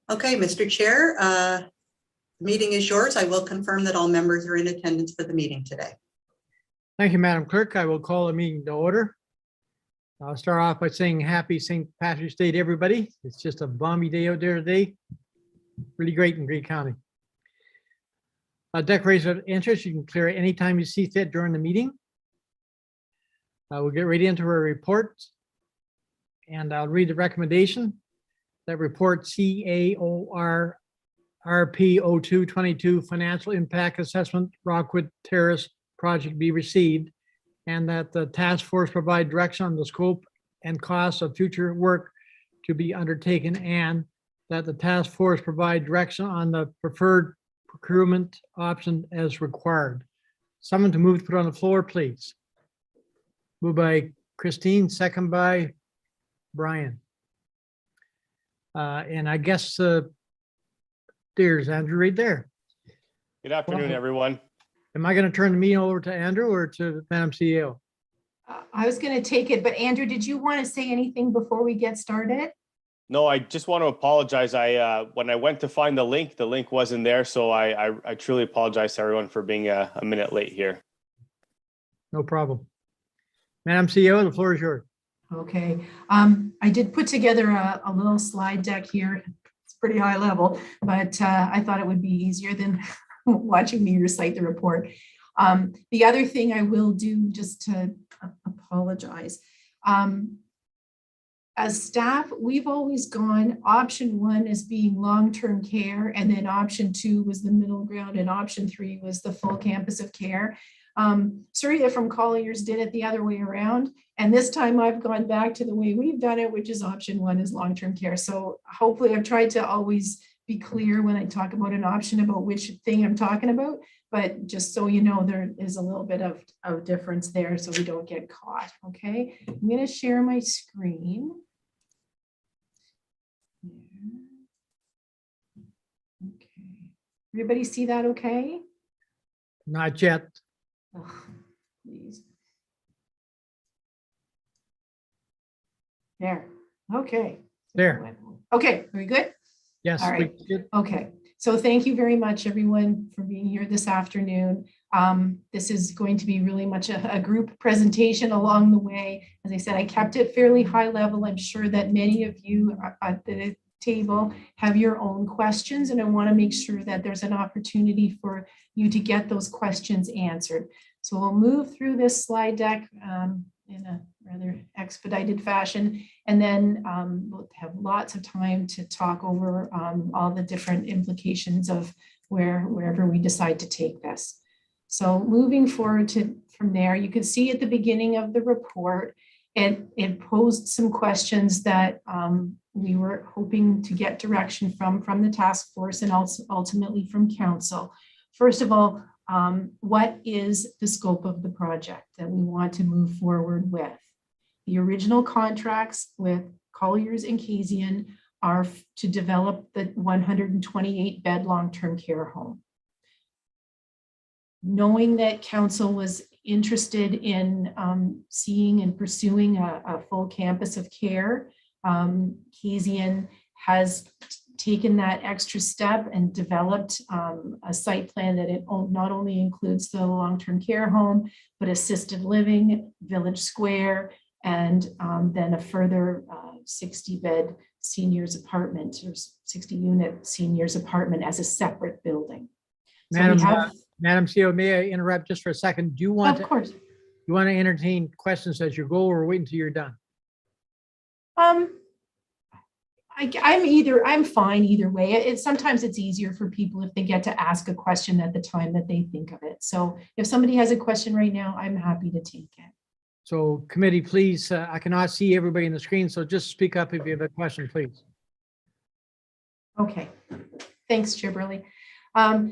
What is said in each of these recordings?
Okay, Mr. Chair, the meeting is yours. I will confirm that all members are in attendance for the meeting today. Thank you, Madam Clerk. I will call the meeting to order. I'll start off by saying happy St. Patrick's Day to everybody. It's just a balmy day out there today. Really great in Green County. Declaration of interest, you can clear it anytime you see fit during the meeting. We'll get right into our report. And I'll read the recommendation. That report CAOR RP 0222 Financial Impact Assessment Rockwood Terrace Project be received, and that the task force provide direction on the scope and costs of future work to be undertaken, and that the task force provide direction on the preferred procurement option as required. Someone to move to put on the floor, please. Moved by Christine, second by Brian. And I guess there's Andrew right there. Good afternoon, everyone. Am I going to turn the meeting over to Andrew or to Madam CEO? I was going to take it, but Andrew, did you want to say anything before we get started? No, I just want to apologize. When I went to find the link wasn't there. So I truly apologize to everyone for being a minute late here. No problem. Madam CEO, the floor is yours. Okay. I did put together a little slide deck here. It's pretty high level, but I thought it would be easier than watching me recite the report. The other thing I will do, just to apologize, as staff, we've always gone option 1 as being long-term care, and then option 2 was the middle ground, and option 3 was the full campus of care. Sarita from Colliers did it the other way around. And this time I've gone back to the way we've done it, which is option 1 is long-term care. So hopefully I've tried to always be clear when I talk about an option about which thing I'm talking about, but just so you know, there is a little bit of difference there so we don't get caught, okay? I'm gonna share my screen. Okay, everybody see that okay? Not yet. Oh, please. There, okay. There. Okay, very good. Yes. All right. Okay, so thank you very much, everyone, for being here this afternoon. This is going to be really much a group presentation along the way. As I said, I kept it fairly high level. I'm sure that many of you at the table have your own questions, and I want to make sure that there's an opportunity for you to get those questions answered. So we'll move through this slide deck in a rather expedited fashion, and then we'll have lots of time to talk over all the different implications of wherever we decide to take this. So moving forward from there, you can see at the beginning of the report, it posed some questions that we were hoping to get direction from the task force and also ultimately from council. First of all, what is the scope of the project that we want to move forward with? The original contracts with Colliers and Casian are to develop the 128-bed long-term care home. Knowing that council was interested in seeing and pursuing a full campus of care, Casian has taken that extra step and developed a site plan that it not only includes the long-term care home, but assisted living, village square, and then a further 60-bed seniors apartment or 60-unit seniors apartment as a separate building. Madam CEO, may I interrupt just for a second? Do you want of course. You want to entertain questions as you go, or wait until you're done? I'm fine either way. Sometimes it's easier for people if they get to ask a question at the time that they think of it. So if somebody has a question right now, I'm happy to take it. So committee, please, I cannot see everybody in the screen, so just speak up if you have a question, please. Okay, thanks, Chair Burley.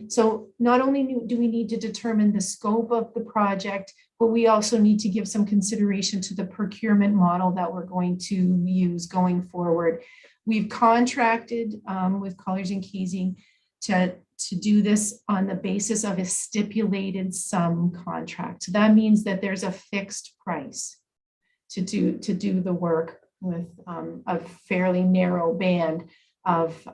So not only do we need to determine the scope of the project, but we also need to give some consideration to the procurement model that we're going to use going forward. We've contracted with Colliers and Casian to to do this on the basis of a stipulated sum contract. So that means that there's a fixed price to do the work with a fairly narrow band of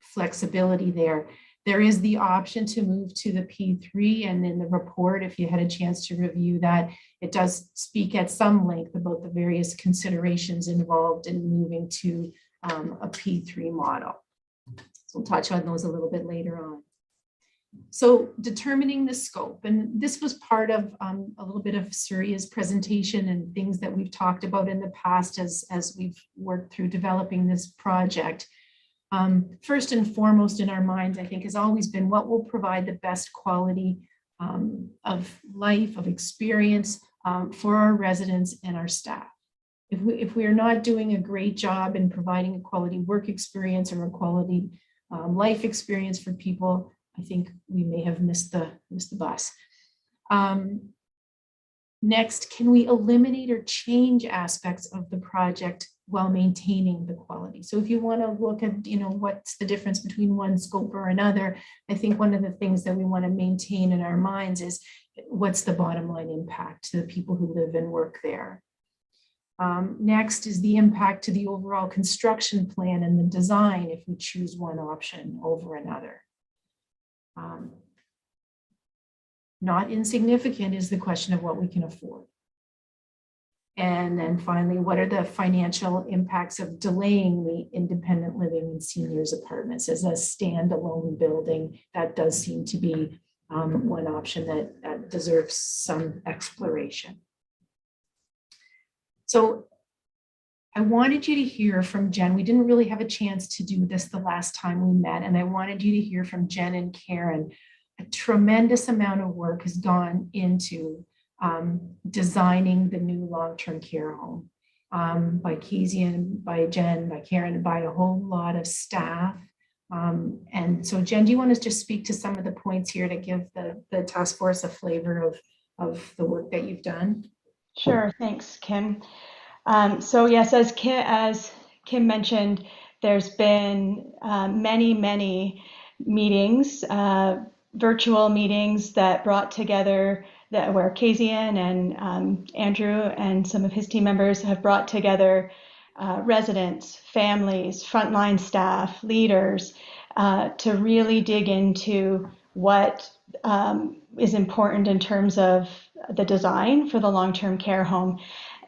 flexibility there. There is the option to move to the P3, and in the report, if you had a chance to review that, it does speak at some length about the various considerations involved in moving to a P3 model. So we'll touch on those a little bit later on. So determining the scope, and this was part of a little bit of Surya's presentation and things that we've talked about in the past as we've worked through developing this project. First and foremost in our minds, I think, has always been what will provide the best quality of life, of experience for our residents and our staff. If we are not doing a great job in providing a quality work experience or a quality life experience for people, I think we may have missed the bus. Next, can we eliminate or change aspects of the project while maintaining the quality? So if you want to look at, what's the difference between one scope or another, I think one of the things that we want to maintain in our minds is what's the bottom line impact to the people who live and work there. Next is the impact to the overall construction plan and the design if we choose one option over another. Not insignificant is the question of what we can afford. And then finally, what are the financial impacts of delaying the independent living in seniors apartments as a standalone building? That does seem to be one option that deserves some exploration. So I wanted you to hear from Jen. We didn't really have a chance to do this the last time we met, and I wanted you to hear from Jen and Karen. A tremendous amount of work has gone into designing the new long-term care home by Kezian, by Jen, by Karen, by a whole lot of staff. And so Jen, do you want to just speak to some of the points here to give the task force a flavor of the work that you've done? Sure, thanks, Kim. So yes, as Kim mentioned, there's been many meetings, virtual meetings that brought together where Kezian and Andrew and some of his team members have brought together residents, families, frontline staff, leaders to really dig into what is important in terms of the design for the long-term care home.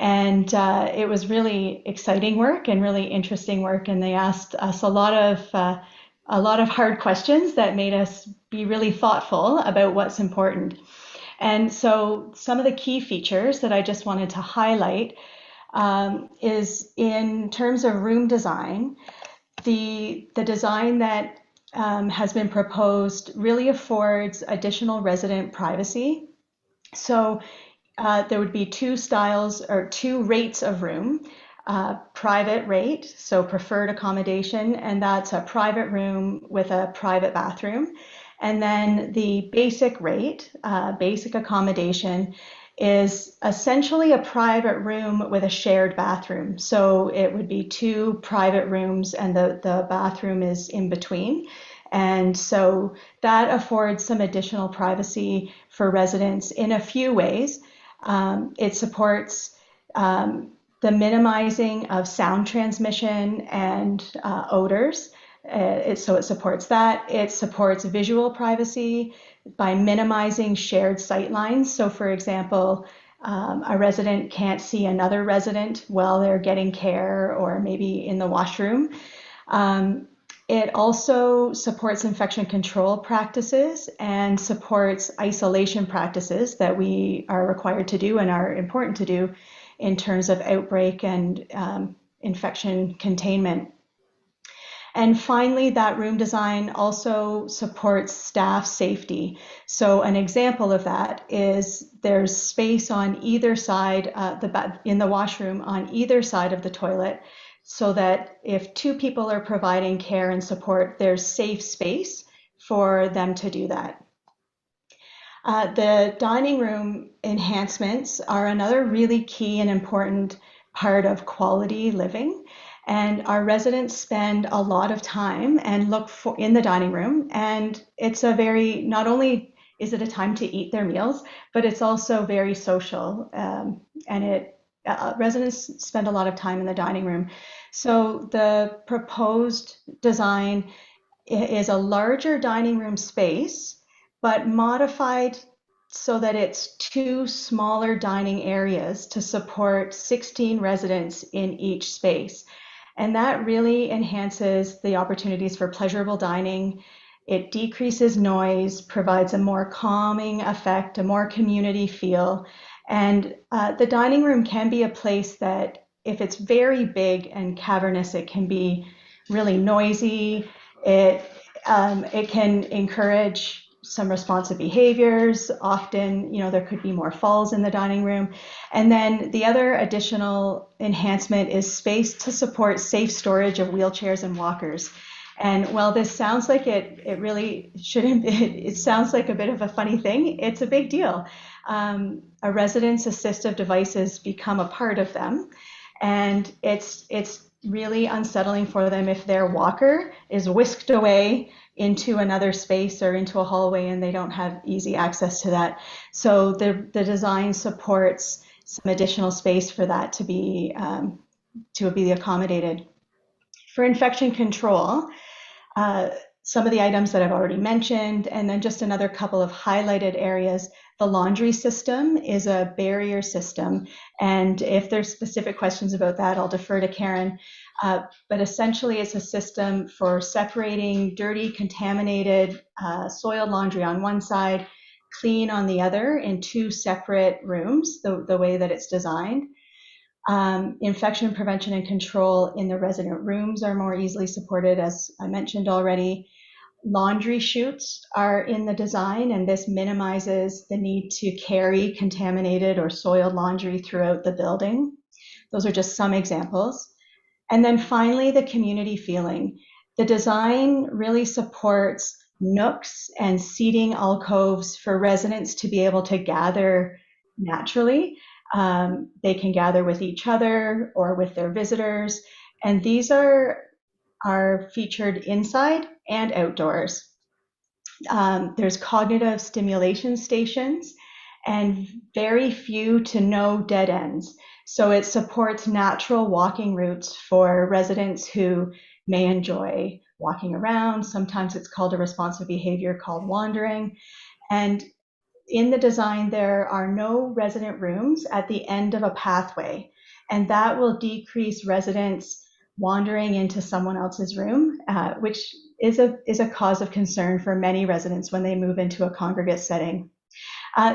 And it was really exciting work and really interesting work. And they asked us a lot of hard questions that made us be really thoughtful about what's important. And so some of the key features that I just wanted to highlight is in terms of room design, the design that has been proposed really affords additional resident privacy. So there would be two styles or two rates of room. Private rate, so preferred accommodation, and that's a private room with a private bathroom. And then the basic rate, basic accommodation, is essentially a private room with a shared bathroom. So it would be two private rooms and the bathroom is in between. And so that affords some additional privacy for residents in a few ways. It supports the minimizing of sound transmission and odors. So it supports that. It supports visual privacy by minimizing shared sight lines. So for example, a resident can't see another resident while they're getting care or maybe in the washroom. It also supports infection control practices and supports isolation practices that we are required to do and are important to do in terms of outbreak and infection containment. And finally, that room design also supports staff safety. So an example of that is there's space on either side, in the washroom on either side of the toilet, so that if two people are providing care and support, there's safe space for them to do that. The dining room enhancements are another really key and important part of quality living. And our residents spend a lot of time and look for in the dining room. And it's not only is it a time to eat their meals, but it's also very social. Residents spend a lot of time in the dining room. So the proposed design is a larger dining room space, but modified so that it's 2 smaller dining areas to support 16 residents in each space. And that really enhances the opportunities for pleasurable dining. It decreases noise, provides a more calming effect, a more community feel. And the dining room can be a place that, if it's very big and cavernous, it can be really noisy. It can encourage some responsive behaviors. Often, there could be more falls in the dining room. And then the other additional enhancement is space to support safe storage of wheelchairs and walkers. And while this sounds like it really shouldn't, it sounds like a bit of a funny thing, it's a big deal. A resident's assistive devices become a part of them. And it's really unsettling for them if their walker is whisked away into another space or into a hallway and they don't have easy access to that. So the design supports some additional space for that to be accommodated. For infection control, some of the items that I've already mentioned, and then just another couple of highlighted areas. The laundry system is a barrier system, and if there's specific questions about that, I'll defer to Karen. But essentially, it's a system for separating dirty, contaminated, soiled laundry on one side, clean on the other, in 2 separate rooms, the way that it's designed. Infection prevention and control in the resident rooms are more easily supported, as I mentioned already. Laundry chutes are in the design, and this minimizes the need to carry contaminated or soiled laundry throughout the building. Those are just some examples. And then finally, the community feeling. The design really supports nooks and seating alcoves for residents to be able to gather naturally. They can gather with each other or with their visitors. And these are featured inside and outdoors. There's cognitive stimulation stations and very few to no dead ends. So it supports natural walking routes for residents who may enjoy walking around. Sometimes it's called a responsive behavior called wandering. And in the design, there are no resident rooms at the end of a pathway, and that will decrease residents wandering into someone else's room, which is a cause of concern for many residents when they move into a congregate setting.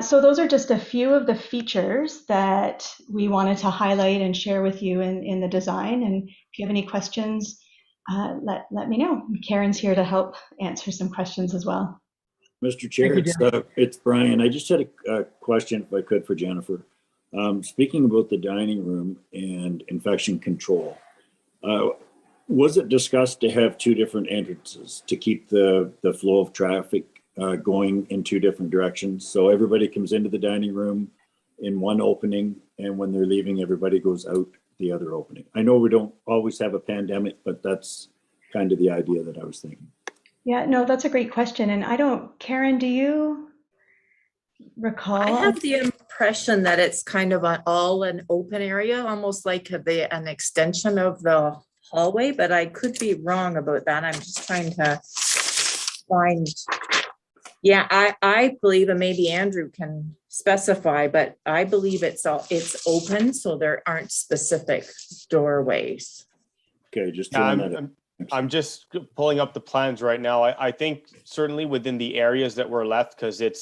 So those are just a few of the features that we wanted to highlight and share with you in the design. And if you have any questions, let me know. Karen's here to help answer some questions as well. Mr. Chair, it's Brian. I just had a question, if I could, for Jennifer. Speaking about the dining room and infection control, was it discussed to have 2 different entrances to keep the flow of traffic going in 2 different directions? So everybody comes into the dining room in one opening, and when they're leaving, everybody goes out the other opening. I know we don't always have a pandemic, but that's kind of the idea that I was thinking. Yeah, no, that's a great question. And Karen, do you recall? I have the impression that it's kind of all an open area, almost like an extension of the hallway, but I could be wrong about that. I'm just trying to find. Yeah, I believe, and maybe Andrew can specify, but I believe it's open, so there aren't specific doorways. Okay, just I'm just pulling up the plans right now. I think certainly within the areas that were left, because it's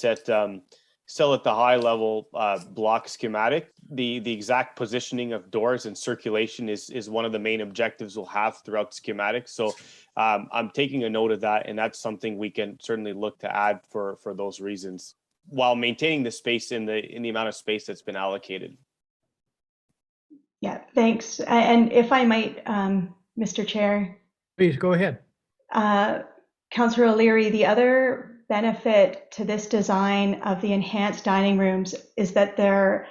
still at the high level block schematic, the exact positioning of doors and circulation is one of the main objectives we'll have throughout schematic. So I'm taking a note of that, and that's something we can certainly look to add for those reasons, while maintaining the space in the amount of space that's been allocated. Yeah, thanks. And if I might, Mr. Chair. Please go ahead. Councillor O'Leary, the other benefit to this design of the enhanced dining rooms is that they're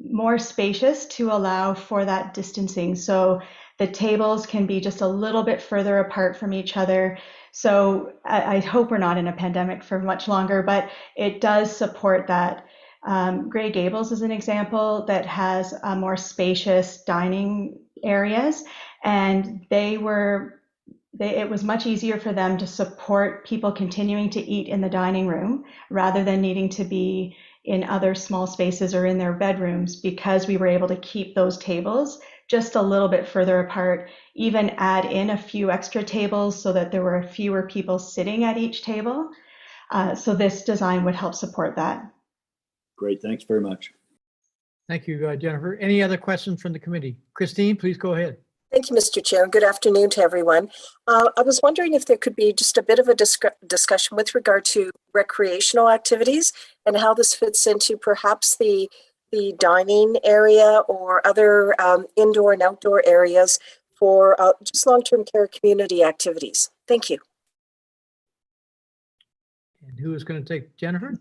more spacious to allow for that distancing. So The tables can be just a little bit further apart from each other. So I hope we're not in a pandemic for much longer, but it does support that. Grey Gables is an example that has a more spacious dining areas, and it was much easier for them to support people continuing to eat in the dining room rather than needing to be in other small spaces or in their bedrooms, because we were able to keep those tables just a little bit further apart, even add in a few extra tables so that there were fewer people sitting at each table. So this design would help support that. Great, thanks very much. Thank you, Jennifer. Any other questions from the committee? Christine, please go ahead. Thank you, Mr. Chair. Good afternoon to everyone. I was wondering if there could be just a bit of a discussion with regard to recreational activities and how this fits into perhaps the dining area or other indoor and outdoor areas for just long-term care community activities. Thank you. And who is going to take Jennifer?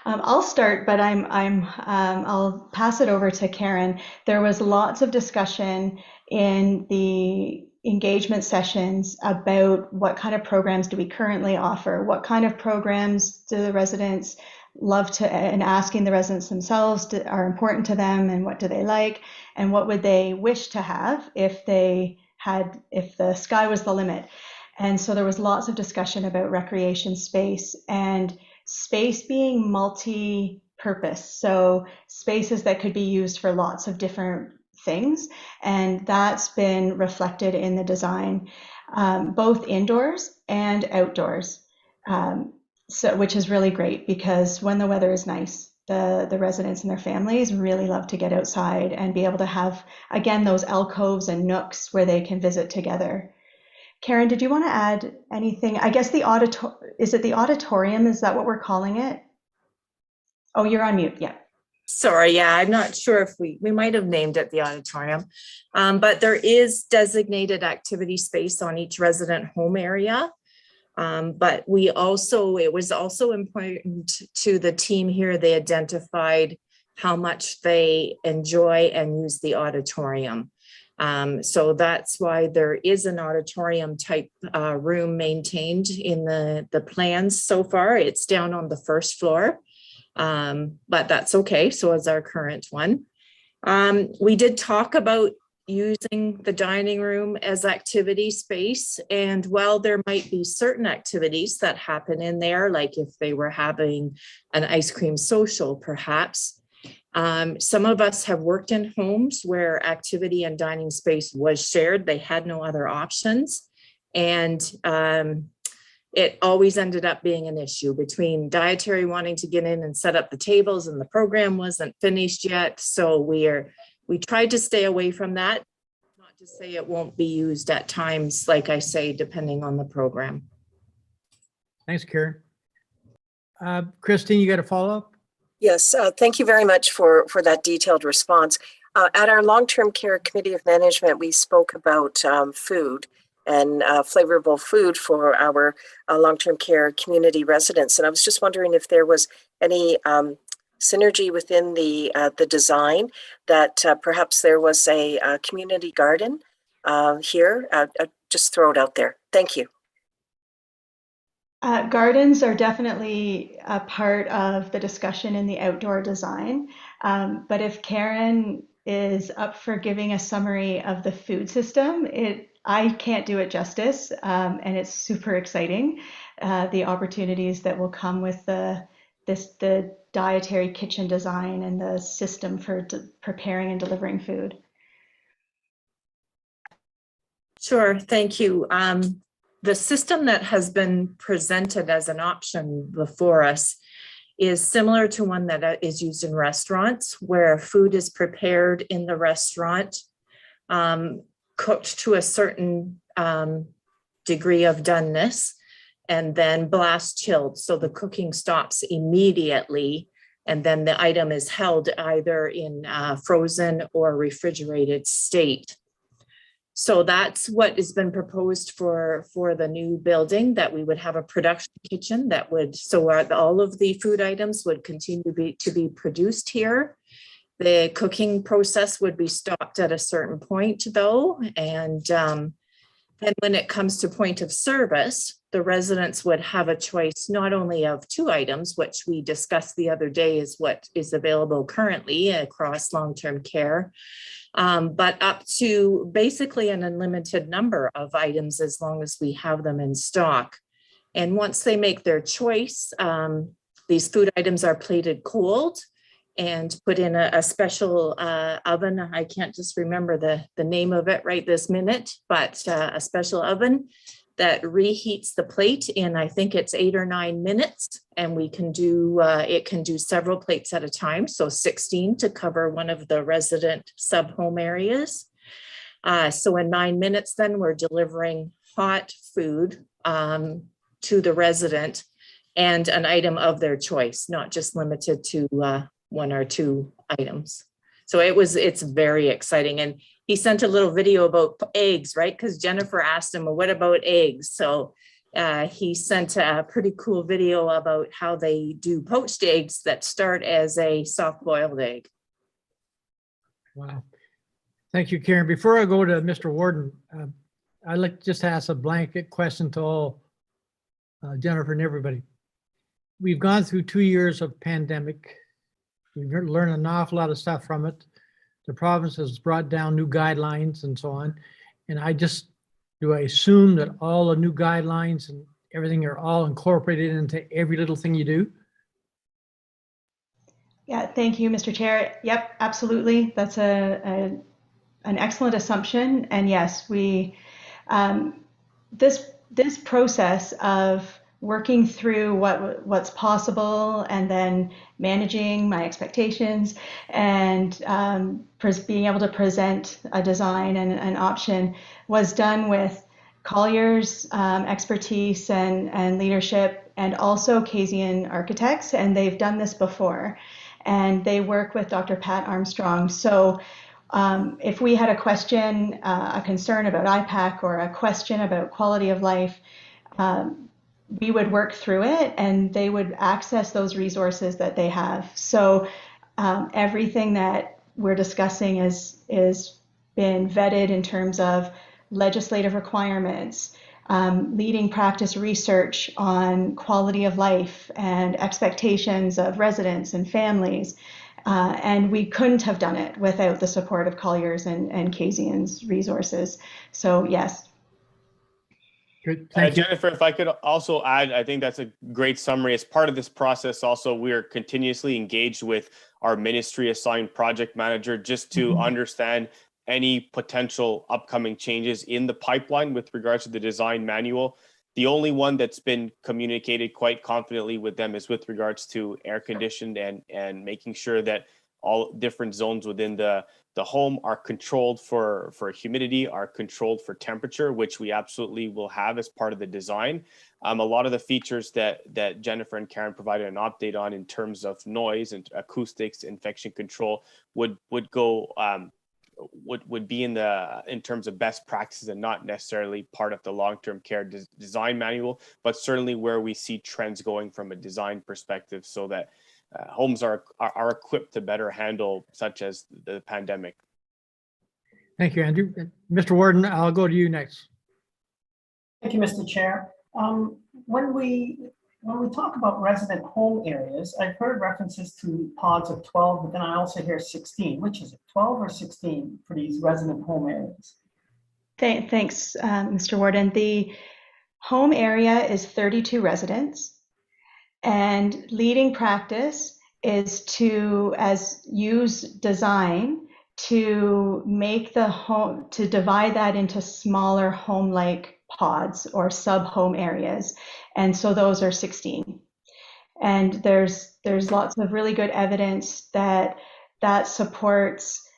I'll start, but I'll pass it over to Karen. There was lots of discussion in the engagement sessions about what kind of programs do we currently offer, what kind of programs do the residents love to, and asking the residents themselves are important to them, and what do they like, and what would they wish to have if the sky was the limit. And so there was lots of discussion about recreation space, and space being multi-purpose, so spaces that could be used for lots of different things, and that's been reflected in the design, both indoors and outdoors, which is really great, because when the weather is nice, the residents and their families really love to get outside and be able to have, again, those alcoves and nooks where they can visit together. Karen, did you want to add anything? I guess is it the auditorium? Is that what we're calling it? Oh, you're on mute. Yeah. Sorry, yeah, I'm not sure if we might have named it the auditorium, but there is designated activity space on each resident home area. But it was also important to the team here. They identified how much they enjoy and use the auditorium. So that's why there is an auditorium type room maintained in the plans so far. It's down on the first floor, but that's okay. So is our current one. We did talk about using the dining room as activity space. And while there might be certain activities that happen in there, like if they were having an ice cream social, perhaps, some of us have worked in homes where activity and dining space was shared. They had no other options. And it always ended up being an issue between dietary wanting to get in and set up the tables, and the program wasn't finished yet. So we tried to stay away from that, not to say it won't be used at times, like I say, depending on the program. Thanks, Karen. Christine, you got a follow-up? Yes, thank you very much for that detailed response. At our long-term care committee of management, we spoke about food and flavorful food for our long-term care community residents. And I was just wondering if there was any synergy within the design, that perhaps there was a community garden here. Just throw it out there. Thank you. Gardens are definitely a part of the discussion in the outdoor design. But if Karen is up for giving a summary of the food system, I can't do it justice, and it's super exciting. The opportunities that will come with the dietary kitchen design and the system for preparing and delivering food. Sure, thank you. The system that has been presented as an option before us is similar to one that is used in restaurants, where food is prepared in the restaurant, cooked to a certain degree of doneness, and then blast chilled. So the cooking stops immediately, and then the item is held either in frozen or refrigerated state. So that's what has been proposed for the new building, that we would have a production kitchen that would, so all of the food items would continue to be produced here. The cooking process would be stopped at a certain point though. And then when it comes to point of service, the residents would have a choice not only of 2 items, which we discussed the other day is what is available currently across long-term care, but up to basically an unlimited number of items as long as we have them in stock. And once they make their choice, these food items are plated cold and put in a special oven. I can't just remember the name of it right this minute, but a special oven that reheats the plate in, I think it's 8 or 9 minutes. And we can do, it can do several plates at a time. So 16 to cover one of the resident sub-home areas. So in 9 minutes, then we're delivering hot food to the resident and an item of their choice, not just limited to 1 or 2 items. So it's very exciting. And he sent a little video about eggs, right? Because Jennifer asked him, well, what about eggs? So he sent a pretty cool video about how they do poached eggs that start as a soft boiled egg. Wow. Thank you, Karen. Before I go to Mr. Warden, I'd like to just ask a blanket question to all, Jennifer and everybody. We've gone through 2 years of pandemic. We've learned an awful lot of stuff from it. The province has brought down new guidelines and so on. And do I assume that all the new guidelines and everything are all incorporated into every little thing you do? Yeah, thank you, Mr. Chair. Yep, absolutely. That's an excellent assumption. And yes, we this process of working through what's possible and then managing my expectations and being able to present a design and an option was done with Collier's expertise and leadership, and also Kasian architects, and they've done this before, and they work with Dr. Pat Armstrong. So if we had a question, a concern about IPAC or a question about quality of life, we would work through it and they would access those resources that they have. So everything that we're discussing is been vetted in terms of legislative requirements, leading practice research on quality of life and expectations of residents and families. And we couldn't have done it without the support of Collier's and Kasian's resources. So yes. Good. Thank you. Jennifer, if I could also add, I think that's a great summary. As part of this process, also, we're continuously engaged with our ministry assigned project manager just to understand any potential upcoming changes in the pipeline with regards to the design manual. The only one that's been communicated quite confidently with them is with regards to air conditioned and making sure that all different zones within the home are controlled for humidity, are controlled for temperature, which we absolutely will have as part of the design. A lot of the features that Jennifer and Karen provided an update on in terms of noise and acoustics, infection control would be in terms of best practices and not necessarily part of the long-term care design manual, but certainly where we see trends going from a design perspective so that homes are equipped to better handle such as the pandemic. Thank you, Andrew. Mr. Warden, I'll go to you next. Thank you, Mr. Chair. When we talk about resident home areas, I've heard references to pods of 12, but then I also hear 16. Which is it, 12 or 16 for these resident home areas? Thanks, Mr. Warden. The home area is 32 residents. And leading practice is to use design to make the home, to divide that into smaller home-like pods or sub-home areas. And so those are 16. And there's lots of really good evidence that supports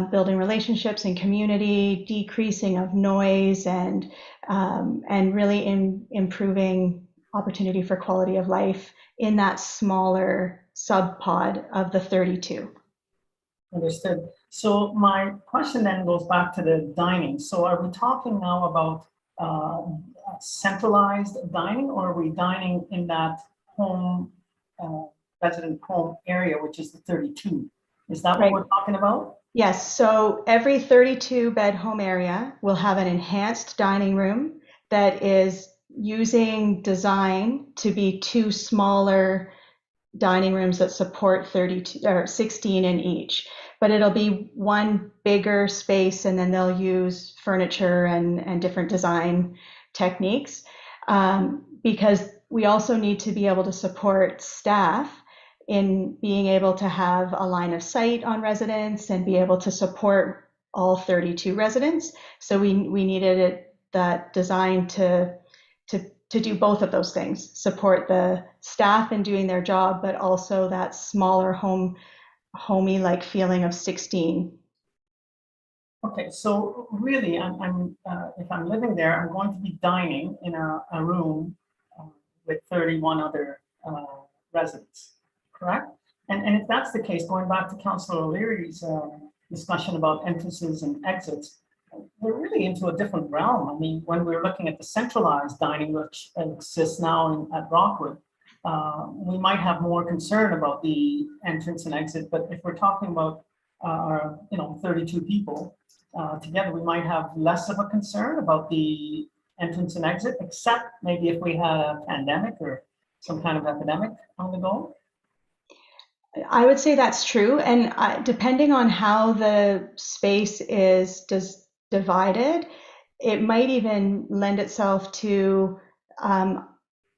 building relationships and community, decreasing of noise, and really improving opportunity for quality of life in that smaller sub-pod of the 32. Understood. So my question then goes back to the dining. So are we talking now about centralized dining, or are we dining in that home, resident home area, which is the 32? Is that what Right. we're talking about? Yes, so every 32-bed home area will have an enhanced dining room that is using design to be 2 smaller dining rooms that support 32 or 16 in each. But it'll be one bigger space, and then they'll use furniture and different design techniques, because we also need to be able to support staff in being able to have a line of sight on residents and be able to support all 32 residents. So we needed that design to do both of those things, support the staff in doing their job, but also that smaller homey like feeling of 16. Okay, so really, if I'm living there, I'm going to be dining in a room with 31 other residents, correct? And if that's the case, going back to Councillor O'Leary's discussion about entrances and exits, we're really into a different realm. I mean, when we're looking at the centralized dining, which exists now at Rockwood, we might have more concern about the entrance and exit. But if we're talking about 32 people together, we might have less of a concern about the entrance and exit, except maybe if we had a pandemic or some kind of epidemic on the go. I would say that's true. And depending on how the space is divided, it might even lend itself to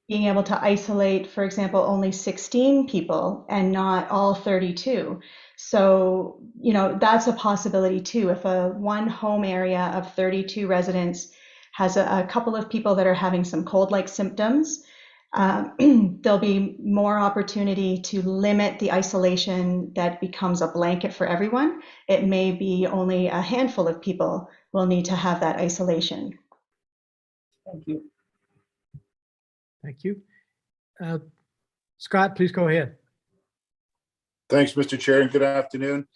being able to isolate, for example, only 16 people and not all 32. So, that's a possibility too. If one home area of 32 residents has a couple of people that are having some cold-like symptoms, there'll be more opportunity to limit the isolation that becomes a blanket for everyone. It may be only a handful of people will need to have that isolation. Thank you. Thank you. Scott, please go ahead. Thanks, Mr. Chair, and good afternoon.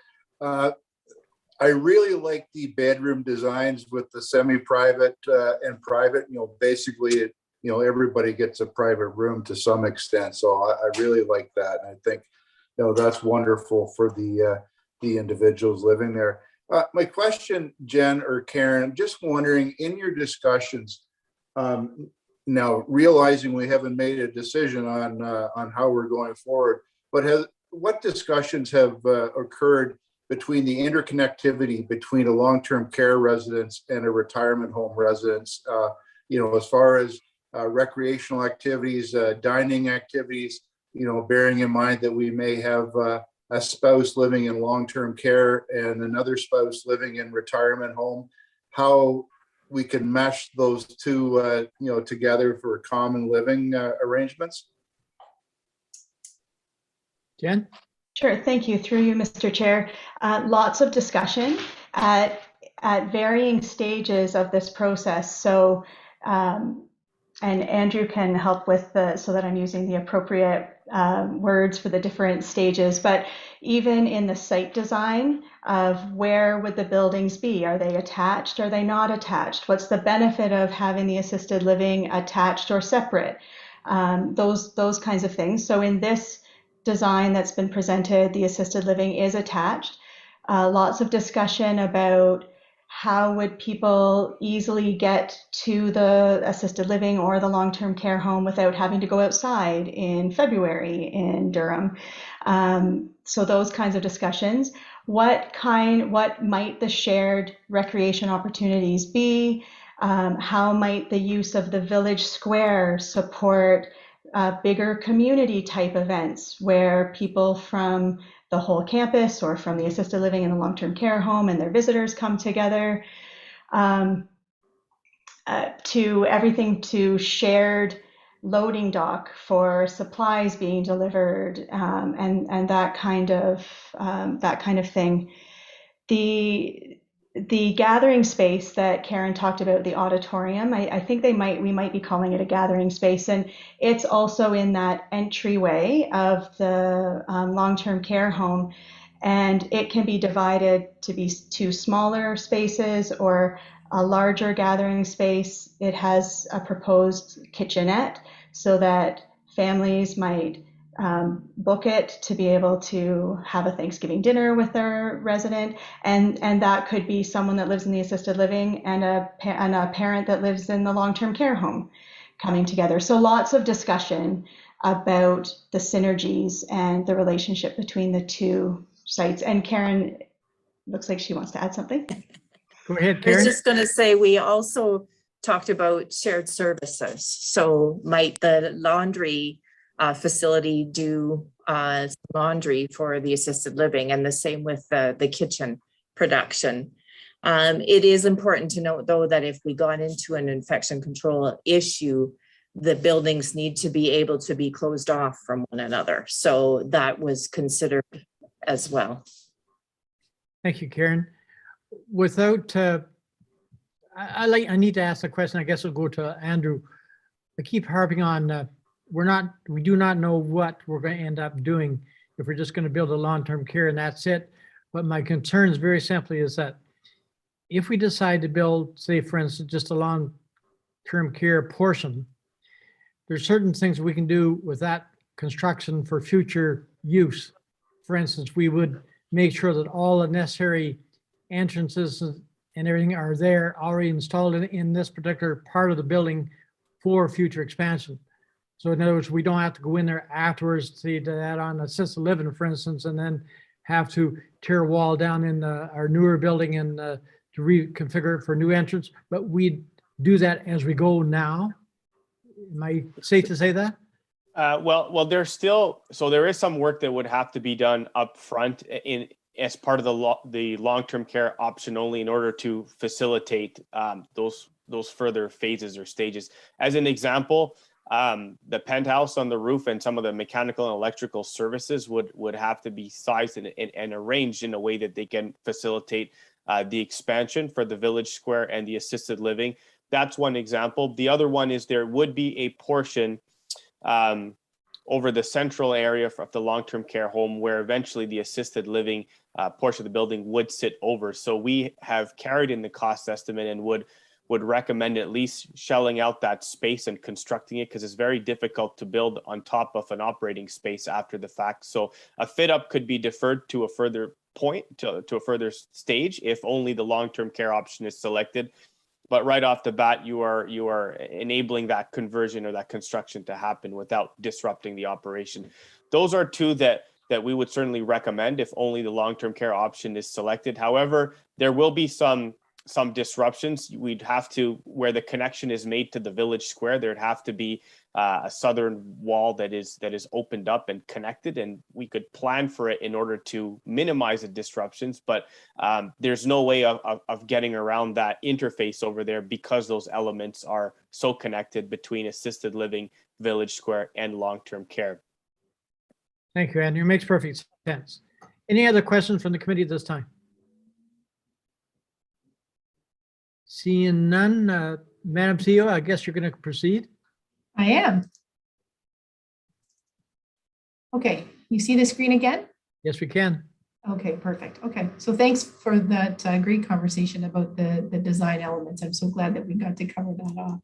I really like the bedroom designs with the semi-private and private. Basically, everybody gets a private room to some extent. So I really like that. And I think, that's wonderful for the individuals living there. My question, Jen or Karen, I'm just wondering, in your discussions, now realizing we haven't made a decision on how we're going forward, but what discussions have occurred between the interconnectivity between a long-term care residence and a retirement home residence, as far as recreational activities, dining activities, bearing in mind that we may have a spouse living in long-term care and another spouse living in retirement home, how we can mesh those two, together for common living arrangements? Jen? Sure, thank you. Through you, Mr. Chair. Lots of discussion at varying stages of this process. So, and Andrew can help with so that I'm using the appropriate words for the different stages, but even in the site design of where would the buildings be? Are they attached? Are they not attached? What's the benefit of having the assisted living attached or separate? Those kinds of things. So in this design that's been presented, the assisted living is attached. Lots of discussion about how would people easily get to the assisted living or the long-term care home without having to go outside in February in Durham. So those kinds of discussions. What might the shared recreation opportunities be? How might the use of the village square support bigger community type events where people from the whole campus or from the assisted living and the long-term care home and their visitors come together, to everything to shared loading dock for supplies being delivered, and that kind of thing. The gathering space that Karen talked about, the auditorium, I think we might be calling it a gathering space, and it's also in that entryway of the long-term care home, and it can be divided to be 2 smaller spaces or a larger gathering space. It has a proposed kitchenette so that families might book it to be able to have a Thanksgiving dinner with their resident, and that could be someone that lives in the assisted living and a parent that lives in the long-term care home coming together. So lots of discussion about the synergies and the relationship between the two sites. And Karen looks like she wants to add something. Go ahead, I was Karen. just going to say, we also talked about shared services. So might the laundry facility do laundry for the assisted living, and the same with the kitchen production. It is important to note, though, that if we got into an infection control issue, the buildings need to be able to be closed off from one another. So that was considered as well. Thank you, Karen. Without, I need to ask a question. I guess we'll go to Andrew. I keep harping on, we do not know what we're going to end up doing if we're just going to build a long-term care and that's it. But my concern is very simply is that if we decide to build, say, for instance, just a long-term care portion, there's certain things we can do with that construction for future use. For instance, we would make sure that all the necessary entrances and everything are there already installed in this particular part of the building for future expansion. So in other words, we don't have to go in there afterwards to add on assisted living, for instance, and then have to tear a wall down in our newer building and to reconfigure it for new entrance. But we do that as we go now. Am I safe to say that? Well, there's still, so there is some work that would have to be done up front as part of the long-term care option only in order to facilitate those further phases or stages. As an example, the penthouse on the roof and some of the mechanical and electrical services would have to be sized and arranged in a way that they can facilitate the expansion for the village square and the assisted living. That's one example. The other one is there would be a portion over the central area of the long-term care home where eventually the assisted living portion of the building would sit over. So we have carried in the cost estimate and would recommend at least shelling out that space and constructing it, because it's very difficult to build on top of an operating space after the fact. So a fit up could be deferred to a further point, to a further stage, if only the long-term care option is selected. But right off the bat, you are enabling that conversion or that construction to happen without disrupting the operation. Those are two that we would certainly recommend if only the long-term care option is selected. However, there will be some disruptions. We'd have to, where the connection is made to the village square, there'd have to be a southern wall that is opened up and connected, and we could plan for it in order to minimize the disruptions. But there's no way of getting around that interface over there because those elements are so connected between assisted living, village square, and long-term care. Thank you, Andrew. It makes perfect sense. Any other questions from the committee at this time? Seeing none, Madam CEO, I guess you're going to proceed. I am. Okay, you see the screen again? Yes, we can. Okay, perfect. Okay, so thanks for that great conversation about the design elements. I'm so glad that we got to cover that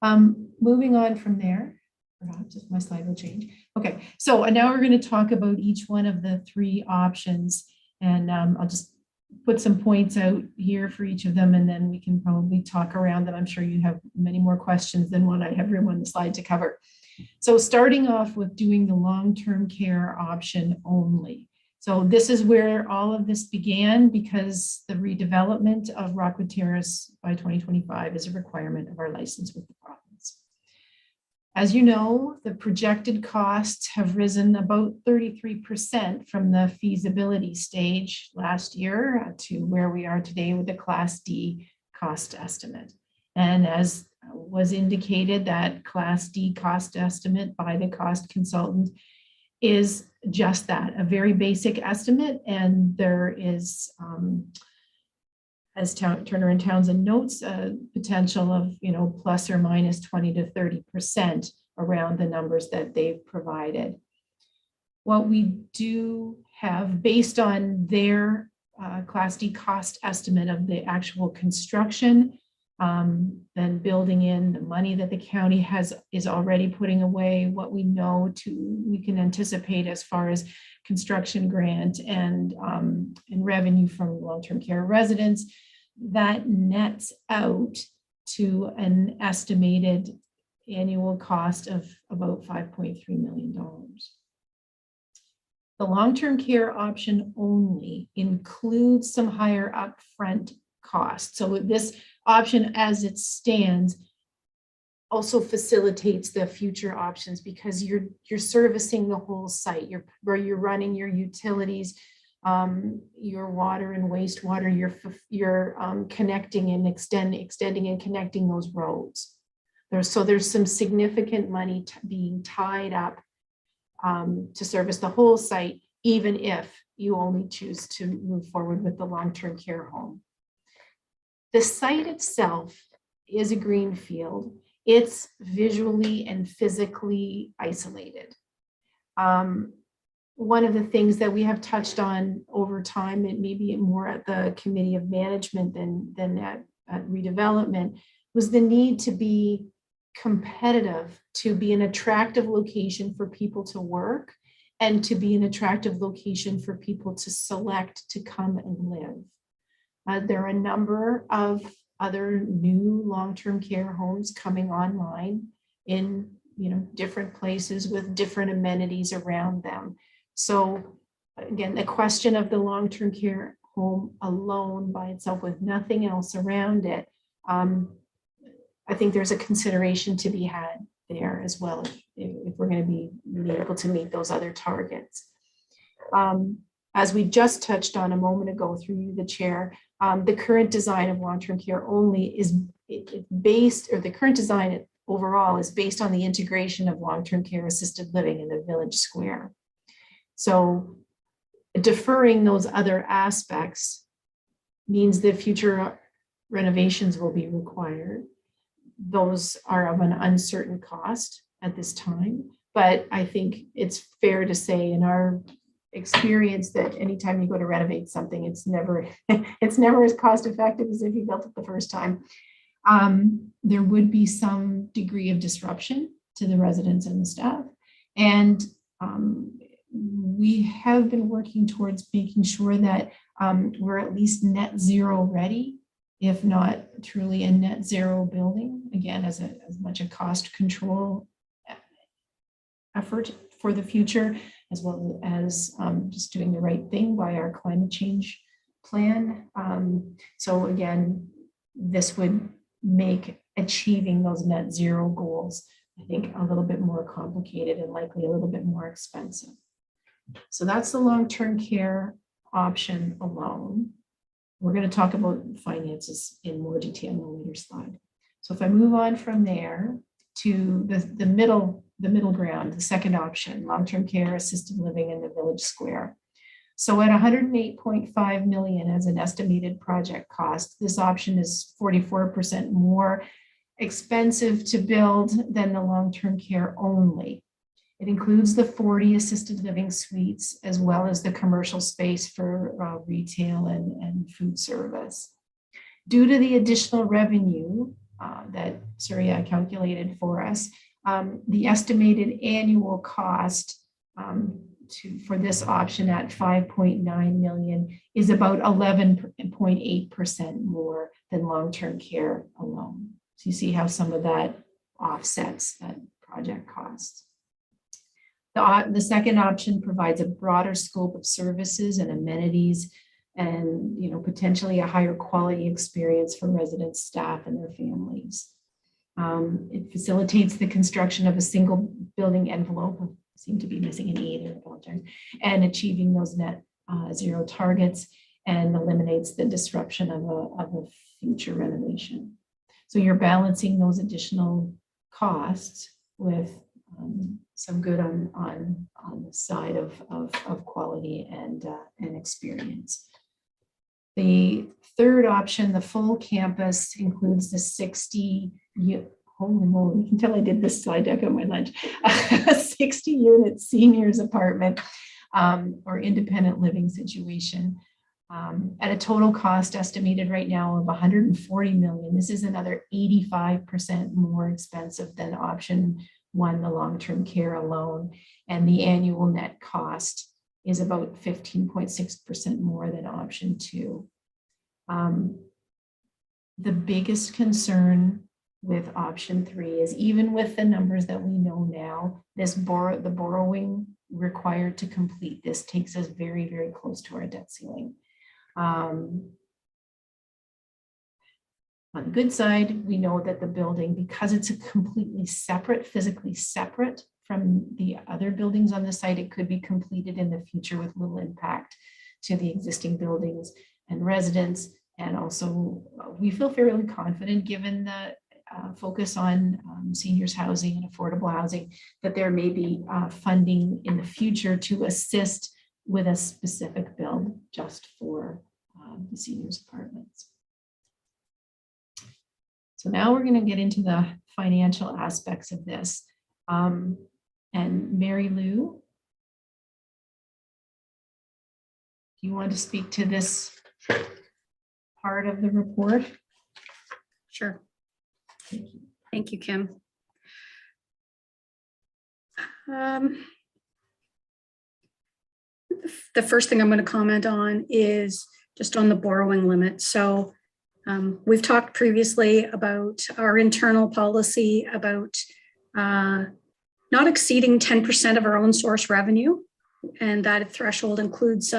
off. Moving on from there, perhaps if my slide will change. Okay, so now we're going to talk about each one of the three options, and I'll just put some points out here for each of them, and then we can probably talk around them. I'm sure you have many more questions than what I have room on the slide to cover. So starting off with doing the long-term care option only. So this is where all of this began, because the redevelopment of Rockwood Terrace by 2025 is a requirement of our license with the province. As you know, the projected costs have risen about 33% from the feasibility stage last year to where we are today with the Class D cost estimate. And as was indicated, that Class D cost estimate by the cost consultant is just that, a very basic estimate. And there is, as Turner and Townsend notes, a potential of, plus or minus 20 to 30% around the numbers that they've provided. What we do have, based on their Class D cost estimate of the actual construction, then building in the money that the county is already putting away, what we know we can anticipate as far as construction grant and revenue from long-term care residents, that nets out to an estimated annual cost of about $5.3 million. The long-term care option only includes some higher upfront costs. So this option as it stands also facilitates the future options because you're servicing the whole site. Where you're running your utilities, your water and wastewater, you're connecting and extending and connecting those roads. There's some significant money being tied up to service the whole site, even if you only choose to move forward with the long-term care home. The site itself is a green field. It's visually and physically isolated. One of the things that we have touched on over time, and maybe more at the Committee of Management than at Redevelopment, was the need to be competitive, to be an attractive location for people to work, and to be an attractive location for people to select to come and live. There are a number of other new long-term care homes coming online in different places with different amenities around them. So again, the question of the long-term care home alone by itself with nothing else around it, I think there's a consideration to be had there as well if we're going to be able to meet those other targets. As we just touched on a moment ago through you, the chair, the current design of long-term care only is based, or the current design overall is based on the integration of long-term care assisted living in the village square. So deferring those other aspects means that future renovations will be required. Those are of an uncertain cost at this time, but I think it's fair to say in our experience that anytime you go to renovate something, it's never as cost effective as if you built it the first time. There would be some degree of disruption to the residents and the staff, and we have been working towards making sure that we're at least net zero ready, if not truly a net zero building, again, as much a cost control effort for the future, as well as just doing the right thing by our climate change plan. So again, this would make achieving those net zero goals, I think, a little bit more complicated and likely a little bit more expensive. So that's the long-term care option alone. We're going to talk about finances in more detail in a later slide. So if I move on from there to the middle ground, the second option, long-term care assisted living in the village square. So at $108.5 million as an estimated project cost, this option is 44% more expensive to build than the long-term care only. It includes the 40 assisted living suites, as well as the commercial space for retail and food service. Due to the additional revenue that Surya calculated for us, the estimated annual cost for this option at $5.9 million is about 11.8% more than long-term care alone. So you see how some of that offsets that project cost. The second option provides a broader scope of services and amenities and potentially a higher quality experience for residents, staff, and their families. It facilitates the construction of a single building envelope, I seem to be missing an E there, and achieving those net zero targets, and eliminates the disruption of a future renovation. So you're balancing those additional costs with some good on the side of quality and experience. The third option, the full campus, includes the 60, holy moly, you can tell I did this slide deck on my lunch, a 60-unit seniors apartment or independent living situation. at a total cost estimated right now of 140 million. This is another 85% more expensive than option one, the long-term care alone. And the annual net cost is about 15.6% more than option two. The biggest concern with option three is, even with the numbers that we know now, the borrowing required to complete this takes us very, very close to our debt ceiling. On the good side, we know that the building, because it's a completely separate, physically separate from the other buildings on the site, it could be completed in the future with little impact to the existing buildings and residents. And also, we feel fairly confident, given the focus on seniors housing and affordable housing, that there may be funding in the future to assist with a specific build just for the seniors apartments. So now we're going to get into the financial aspects of this. And Mary Lou, do you want to speak to this part of the report? Sure. Thank you, Kim. The first thing I'm going to comment on is just on the borrowing limit. So we've talked previously about our internal policy about not exceeding 10% of our own source revenue. And that threshold includes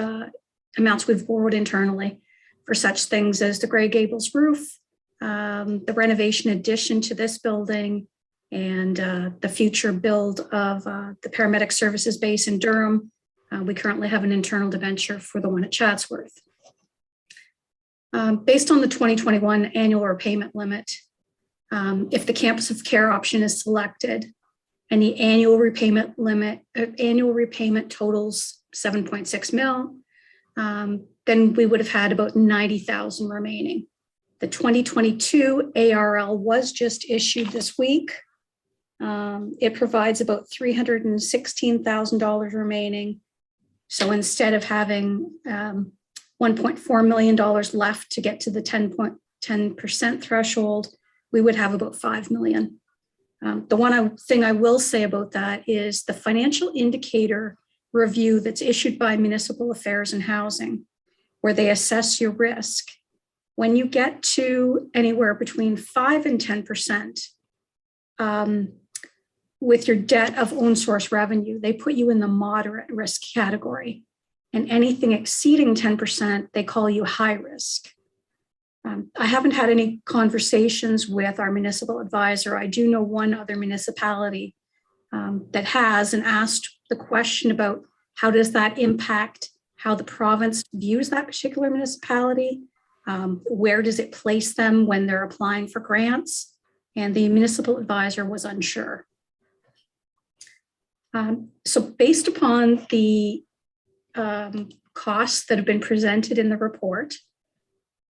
amounts we've borrowed internally for such things as the Grey Gables roof, the renovation addition to this building, and the future build of the paramedic services base in Durham. We currently have an internal debenture for the one at Chatsworth. Based on the 2021 annual repayment limit, if the campus of care option is selected and the annual repayment totals 7.6 mil, then we would have had about 90,000 remaining. The 2022 ARL was just issued this week. It provides about $316,000 remaining. So instead of having $1.4 million left to get to the 10% threshold, we would have about 5 million. The one thing I will say about that is the financial indicator review that's issued by Municipal Affairs and Housing, where they assess your risk. When you get to anywhere between 5 and 10%, with your debt of own source revenue, they put you in the moderate risk category. And anything exceeding 10%, they call you high risk. I haven't had any conversations with our municipal advisor. I do know one other municipality that has, and asked the question about how does that impact how the province views that particular municipality? Where does it place them when they're applying for grants? And the municipal advisor was unsure. So based upon the costs that have been presented in the report,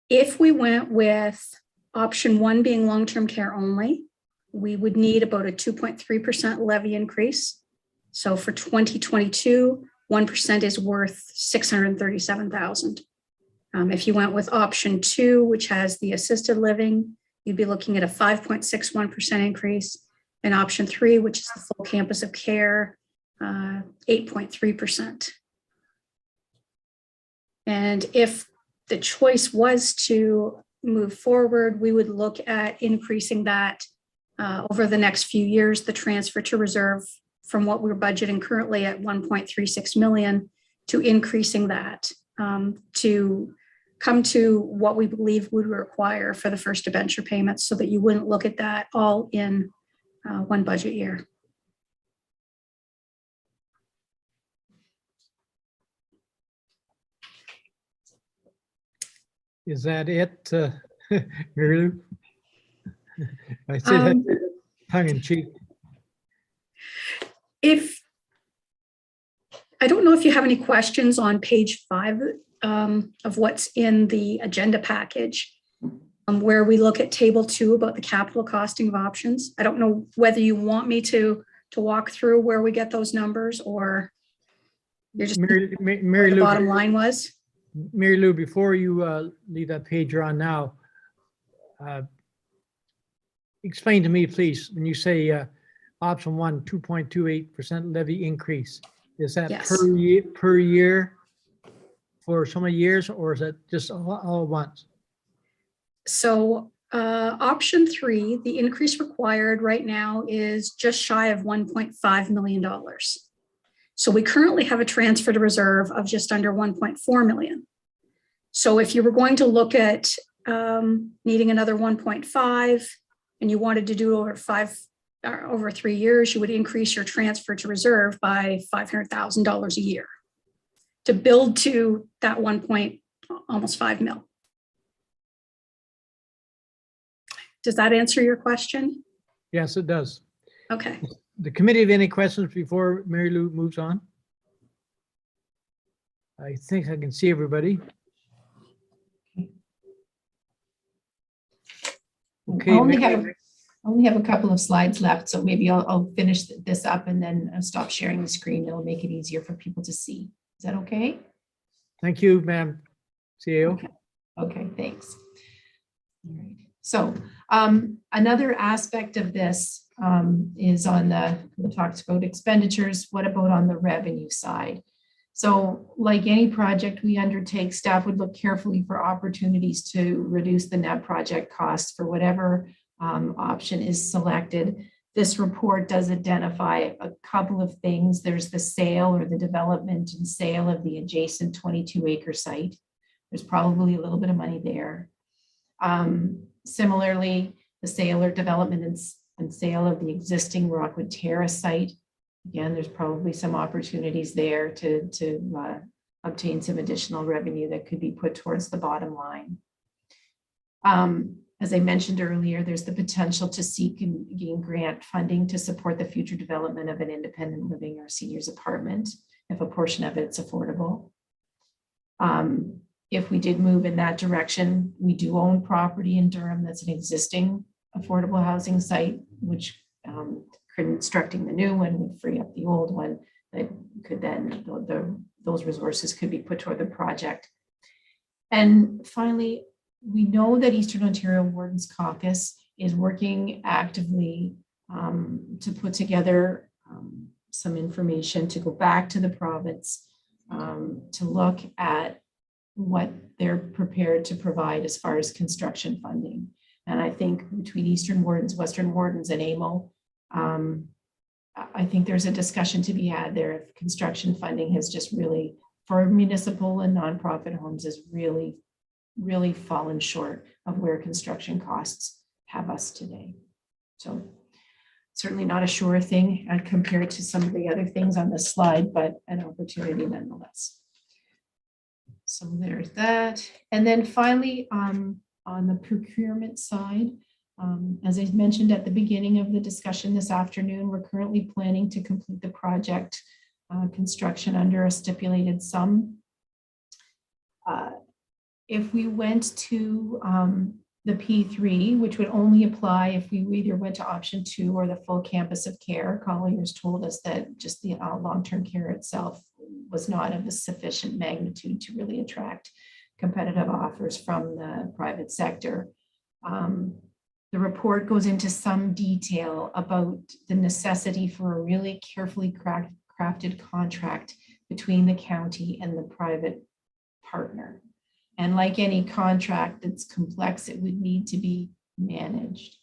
if we went with option one being long-term care only, we would need about a 2.3% levy increase. So for 2022, 1% is worth 637,000. If you went with option two, which has the assisted living, you'd be looking at a 5.61% increase. And option three, which is the full campus of care, 8.3%. And if the choice was to move forward, we would look at increasing that over the next few years, the transfer to reserve from what we're budgeting currently at 1.36 million to increasing that to come to what we believe would require for the first debenture payments, so that you wouldn't look at that all in one budget year. Is that it, Mary Lou? I say that tongue in cheek. I don't know if you have any questions on page 5 of what's in the agenda package, where we look at table 2 about the capital costing of options. I don't know whether you want me to walk through where we get those numbers, or you're just Mary Lou, the bottom line was. Mary Lou, before you leave that page you're on now, explain to me, please, when you say option 1, 2.28% levy increase, is that Yes. per year for so many years, or is it just all at once? So option 3, the increase required right now is just shy of $1.5 million. So we currently have a transfer to reserve of just under 1.4 million. So if you were going to look at needing another 1.5 and you wanted to do over 3 years, you would increase your transfer to reserve by $500,000 a year to build to that almost 5 mil. Does that answer your question? Yes, it does. Okay. The committee have any questions before Mary Lou moves on? I think I can see everybody. Okay. I only have a couple of slides left, so maybe I'll finish this up and then stop sharing the screen. It'll make it easier for people to see. Is that okay? Thank you, Madam CEO. Okay, thanks. All right. So another aspect of this is on we talked about expenditures. What about on the revenue side? So like any project we undertake, staff would look carefully for opportunities to reduce the net project costs for whatever option is selected. This report does identify a couple of things. There's the sale or the development and sale of the adjacent 22-acre site. There's probably a little bit of money there. Similarly, the sale or development and sale of the existing Rockwood Terrace site. Again, there's probably some opportunities there to obtain some additional revenue that could be put towards the bottom line. As I mentioned earlier, there's the potential to seek and gain grant funding to support the future development of an independent living or seniors apartment, if a portion of it's affordable. If we did move in that direction, we do own property in Durham that's an existing affordable housing site, which constructing the new one would free up the old one that could then, those resources could be put toward the project. And finally, we know that Eastern Ontario Wardens Caucus is working actively to put together some information to go back to the province to look at what they're prepared to provide as far as construction funding. And I think between Eastern Wardens, Western Wardens, and AMO, I think there's a discussion to be had there if construction funding has just really, for municipal and nonprofit homes, has really fallen short of where construction costs have us today. So certainly not a sure thing compared to some of the other things on this slide, but an opportunity nonetheless. So there's that. And then finally, on the procurement side, as I mentioned at the beginning of the discussion this afternoon, we're currently planning to complete the project construction under a stipulated sum. If we went to the P3, which would only apply if we either went to option 2 or the full campus of care, Colliers told us that just the long-term care itself was not of a sufficient magnitude to really attract competitive offers from the private sector. The report goes into some detail about the necessity for a really carefully crafted contract between the county and the private partner. And like any contract that's complex, it would need to be managed.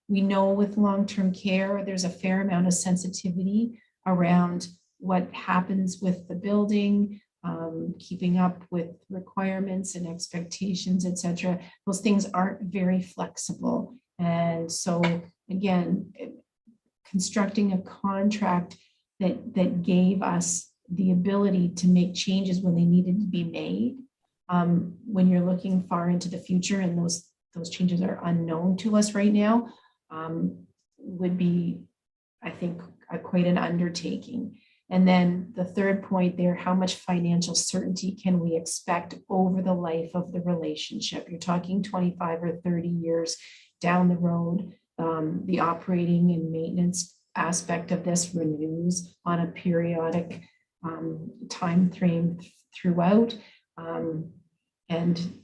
We know with long-term care, there's a fair amount of sensitivity around what happens with the building, keeping up with requirements and expectations, et cetera. Those things aren't very flexible. And so again, constructing a contract that gave us the ability to make changes when they needed to be made, when you're looking far into the future and those changes are unknown to us right now, would be, I think, quite an undertaking. And then the third point there, how much financial certainty can we expect over the life of the relationship? You're talking 25 or 30 years down the road. The operating and maintenance aspect of this renews on a periodic time frame throughout. And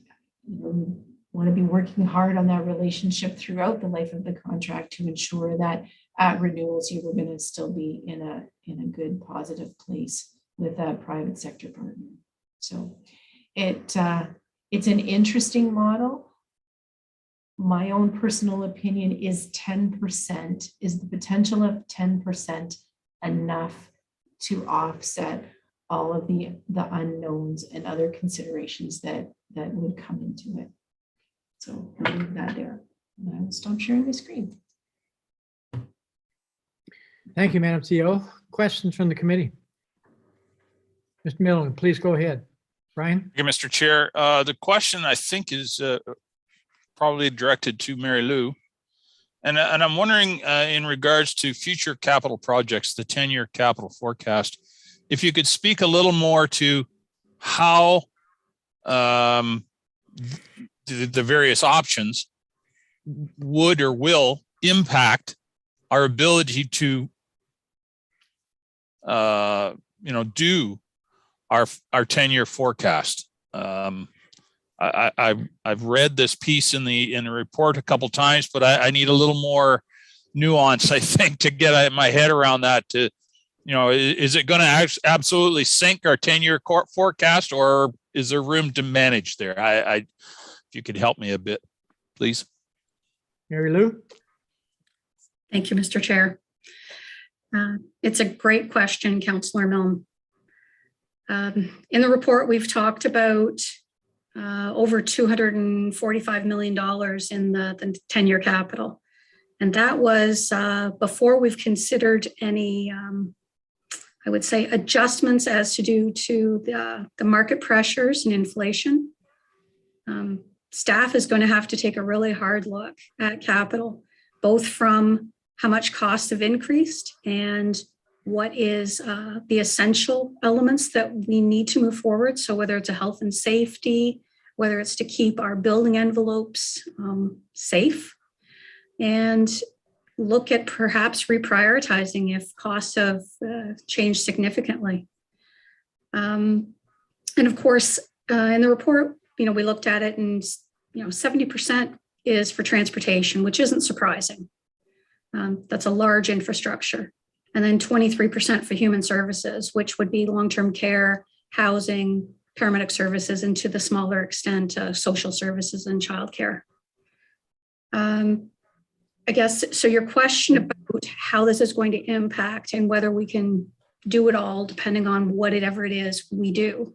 want to be working hard on that relationship throughout the life of the contract to ensure that at renewals, you were going to still be in a good, positive place with a private sector partner. So it's an interesting model. My own personal opinion is 10%, is the potential of 10% enough to offset all of the unknowns and other considerations that would come into it. So I'll leave that there. And I will stop sharing my screen. Thank you, Madam CEO. Questions from the committee? Mr. Millen, please go ahead. Brian? Okay, Mr. Chair. The question I think is probably directed to Mary Lou. And I'm wondering in regards to future capital projects, the 10-year capital forecast, if you could speak a little more to how the various options would or will impact our ability to do our 10-year forecast. I've read this piece in the report a couple times, but I need a little more nuance, I think, to get my head around that. To, is it going to absolutely sink our 10-year forecast, or is there room to manage there? If you could help me a bit, please. Mary Lou? Thank you, Mr. Chair. It's a great question, Councillor Milne. In the report, we've talked about over $245 million in the 10-year capital. And that was before we've considered any, I would say, adjustments as to do to the market pressures and inflation. Staff is going to have to take a really hard look at capital, both from how much costs have increased and what is the essential elements that we need to move forward. So whether it's a health and safety, whether it's to keep our building envelopes safe, and look at perhaps reprioritizing if costs have changed significantly. And of course, in the report, we looked at it and 70% is for transportation, which isn't surprising. That's a large infrastructure. And then 23% for human services, which would be long-term care, housing, paramedic services, and to the smaller extent, social services and childcare. I guess, so your question about how this is going to impact and whether we can do it all, depending on whatever it is we do.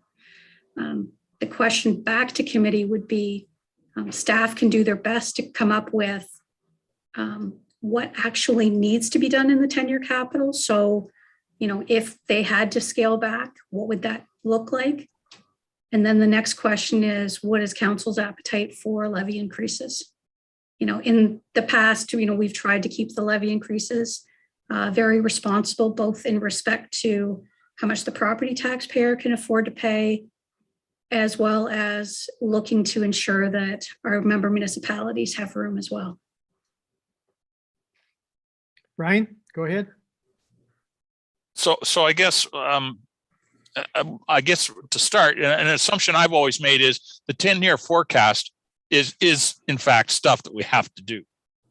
The question back to committee would be, staff can do their best to come up with what actually needs to be done in the 10-year capital. So, if they had to scale back, what would that look like? And then the next question is, what is council's appetite for levy increases? In the past, we've tried to keep the levy increases very responsible, both in respect to how much the property taxpayer can afford to pay, as well as looking to ensure that our member municipalities have room as well. Brian, go ahead. So I guess to start, an assumption I've always made is the 10-year forecast is in fact stuff that we have to do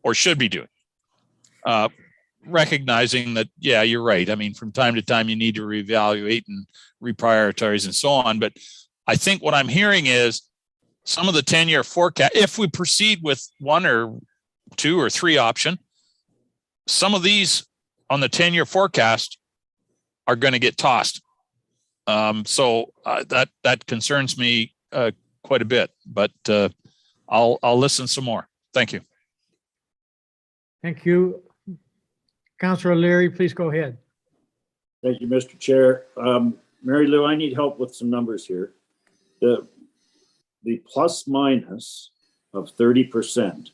or should be doing. Recognizing that, yeah, you're right. I mean, from time to time you need to reevaluate and reprioritize and so on. But I think what I'm hearing is some of the 10-year forecast, if we proceed with one or two or three option, some of these on the 10-year forecast are going to get tossed. So that concerns me quite a bit, but I'll listen some more. Thank you. Thank you. Councillor Leary, please go ahead. Thank you, Mr. Chair. Mary Lou, I need help with some numbers here. The plus minus of 30%,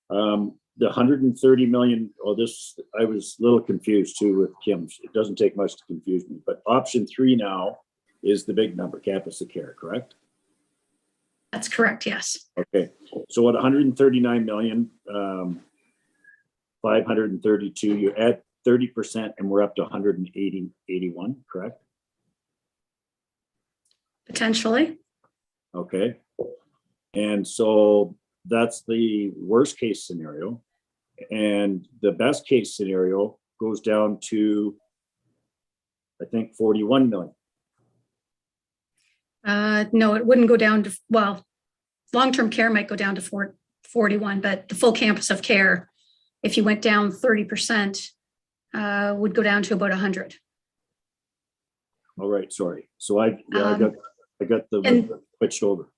the 130 million, I was a little confused too with Kim's. It doesn't take much to confuse me, but option 3 now is the big number, campus of care, correct? That's correct, yes. Okay, so at 139 million, 532, you add 30% and we're up to 181, correct? Potentially. Okay. And so that's the worst case scenario. And the best case scenario goes down to, I think, 41 million. No, it wouldn't go down to, well, long-term care might go down to 41, but the full campus of care, if you went down 30%, would go down to about 100. All right, sorry. So I got the and- switched over.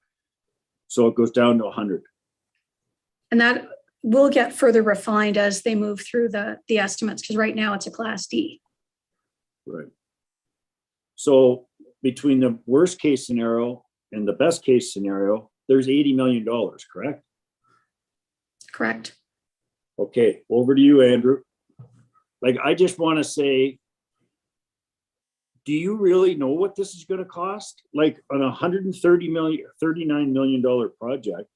So it goes down to 100. And that will get further refined as they move through the estimates, because right now it's a Class D. Right. So between the worst case scenario and the best case scenario, there's $80 million, correct? Correct. Okay, over to you, Andrew. Like, I just want to say, do you really know what this is going to cost? Like on $39 million project,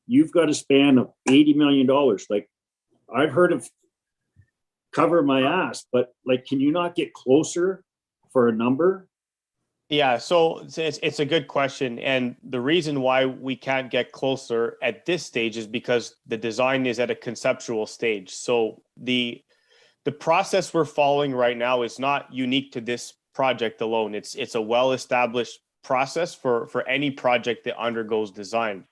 you've got a span of $80 million. Like, I've heard of cover my ass, but like, can you not get closer for a number? Yeah, so it's a good question. And the reason why we can't get closer at this stage is because the design is at a conceptual stage. So the process we're following right now is not unique to this project alone. It's a well-established process for any project that undergoes design.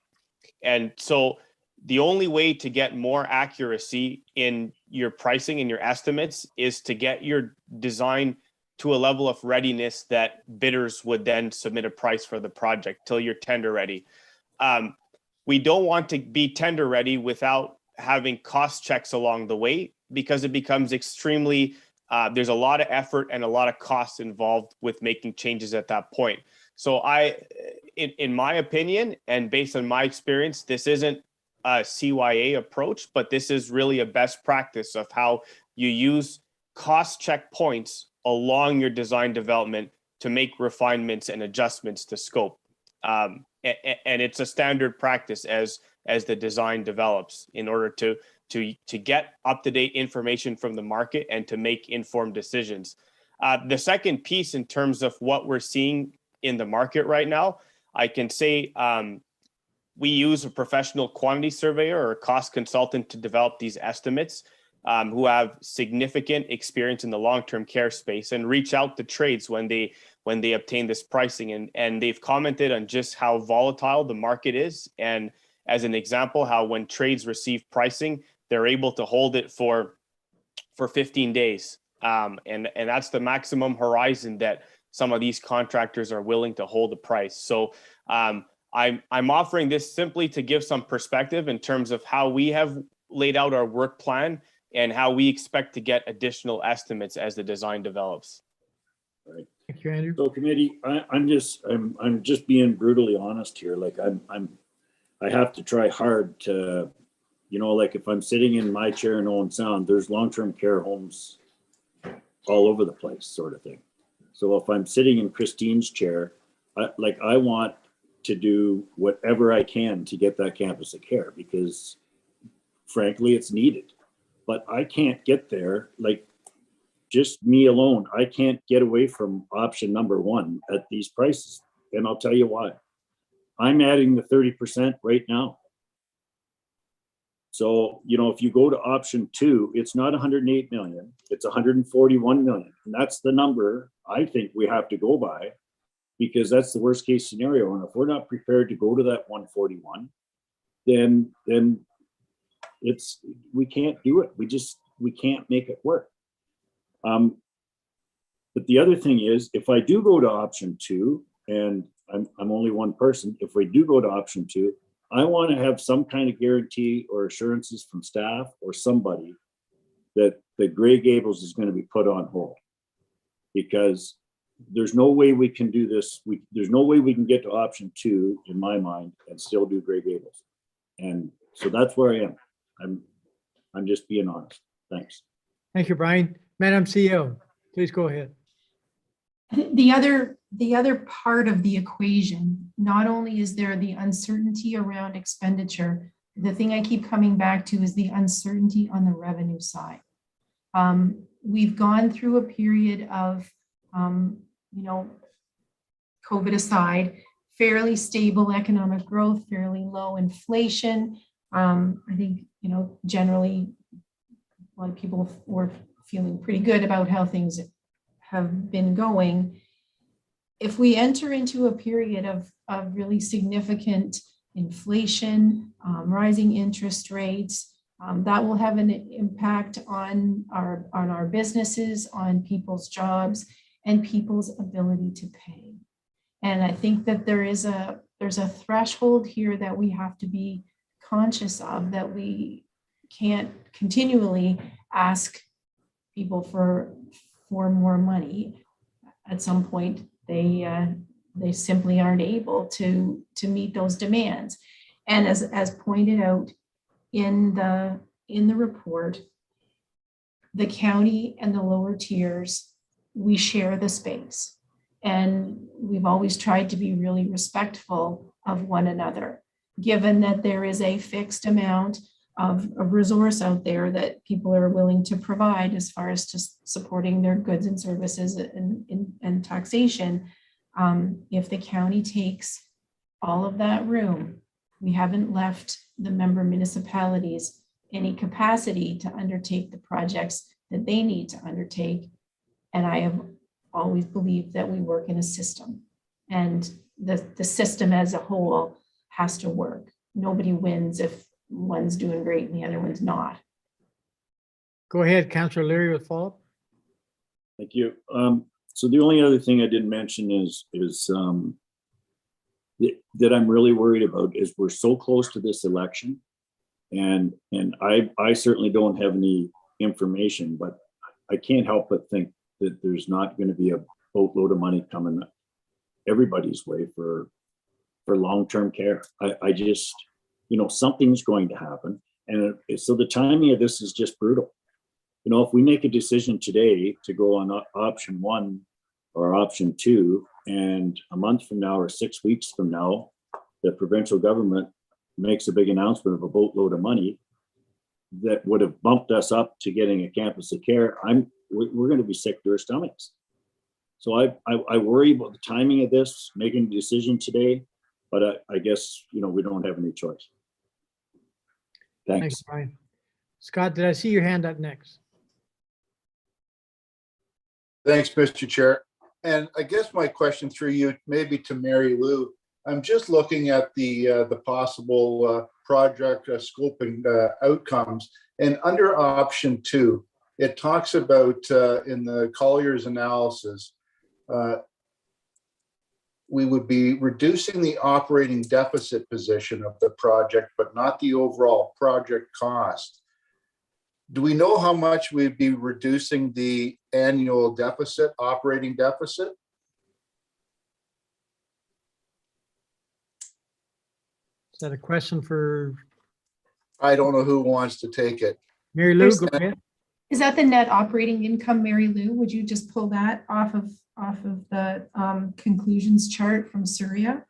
And so the only way to get more accuracy in your pricing and your estimates is to get your design to a level of readiness that bidders would then submit a price for the project till you're tender ready. We don't want to be tender ready without having cost checks along the way, because it becomes extremely, there's a lot of effort and a lot of costs involved with making changes at that point. So in my opinion, and based on my experience, this isn't a CYA approach, but this is really a best practice of how you use cost checkpoints along your design development to make refinements and adjustments to scope. And it's a standard practice as the design develops in order to get up-to-date information from the market and to make informed decisions. The second piece in terms of what we're seeing in the market right now, I can say we use a professional quantity surveyor or a cost consultant to develop these estimates, who have significant experience in the long-term care space, and reach out to trades when they obtain this pricing. And they've commented on just how volatile the market is. And as an example, how when trades receive pricing, they're able to hold it for 15 days. And that's the maximum horizon that some of these contractors are willing to hold the price. So I'm offering this simply to give some perspective in terms of how we have laid out our work plan and how we expect to get additional estimates as the design develops. Right. Thank you, Andrew. So committee, I'm just being brutally honest here. Like I have to try hard to, like if I'm sitting in my chair in Owen Sound, there's long-term care homes all over the place, sort of thing. So if I'm sitting in Christine's chair, I want to do whatever I can to get that campus of care, because frankly, it's needed. But I can't get there, like just me alone. I can't get away from option number one at these prices. And I'll tell you why. I'm adding the 30% right now. So, if you go to option two, it's not 108 million, it's 141 million. And that's the number I think we have to go by, because that's the worst case scenario. And if we're not prepared to go to that 141, then we can't do it. We can't make it work. But the other thing is, if I do go to option two, and I'm only one person, if we do go to option two, I want to have some kind of guarantee or assurances from staff or somebody that the Grey Gables is going to be put on hold, because there's no way we can do this. There's no way we can get to option two, in my mind, and still do Grey Gables. And so that's where I am. I'm just being honest. Thanks. Thank you, Brian. Madam CEO, please go ahead. The other part of the equation, not only is there the uncertainty around expenditure, the thing I keep coming back to is the uncertainty on the revenue side. We've gone through a period of, COVID aside, fairly stable economic growth, fairly low inflation. I think, generally, a lot of people were feeling pretty good about how things have been going. If we enter into a period of really significant inflation, rising interest rates, that will have an impact on our businesses, on people's jobs, and people's ability to pay. And I think that there's a threshold here that we have to be conscious of, that we can't continually ask people for more money. At some point, they simply aren't able to meet those demands. And as pointed out in the report, the county and the lower tiers, we share the space. And we've always tried to be really respectful of one another, given that there is a fixed amount of resource out there that people are willing to provide as far as just supporting their goods and services and taxation. If the county takes all of that room, we haven't left the member municipalities any capacity to undertake the projects that they need to undertake. And I have always believed that we work in a system, and the system as a whole has to work. Nobody wins if one's doing great and the other one's not. Go ahead, Councillor Leary with follow-up. Thank you. So the only other thing I didn't mention is that I'm really worried about is we're so close to this election, and I certainly don't have any information, but I can't help but think that there's not going to be a boatload of money coming everybody's way for long-term care. I just, something's going to happen. And so the timing of this is just brutal. If we make a decision today to go on option 1 or option 2, and a month from now or 6 weeks from now, the provincial government makes a big announcement of a boatload of money that would have bumped us up to getting a campus of care, we're going to be sick to our stomachs. So I worry about the timing of this, making a decision today, but I guess, we don't have any choice. Thanks. Brian. Scott, did I see your hand up next? Thanks, Mr. Chair. And I guess my question through you, maybe to Mary Lou, I'm just looking at the possible project scope and outcomes. And under option 2, it talks about in the Collier's analysis, we would be reducing the operating deficit position of the project, but not the overall project cost. Do we know how much we'd be reducing the annual deficit, operating deficit? Is that a question for I don't know who wants to take it. Mary Lou? Go ahead. Is that the net operating income, Mary Lou? Would you just pull that off of the conclusions chart from Surya?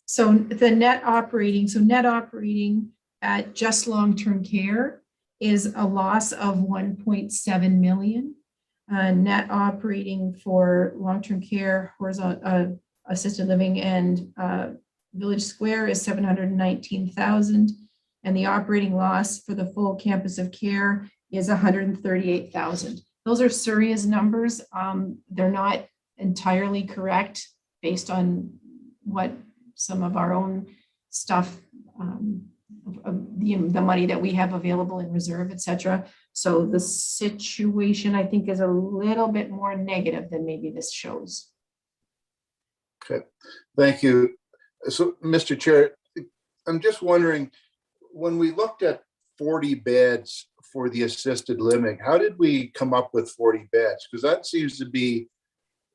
So the net operating at just long-term care is a loss of 1.7 million. Net operating for long-term care, horizontal assisted living, and Village Square is 719,000, and the operating loss for the full campus of care is 138,000. Those are Surya's numbers. They're not entirely correct based on what some of our own stuff, the money that we have available in reserve, etc. So the situation, I think, is a little bit more negative than maybe this shows. Okay, thank you. So, Mr. Chair, I'm just wondering, when we looked at 40 beds for the assisted living, how did we come up with 40 beds? Because that seems to be,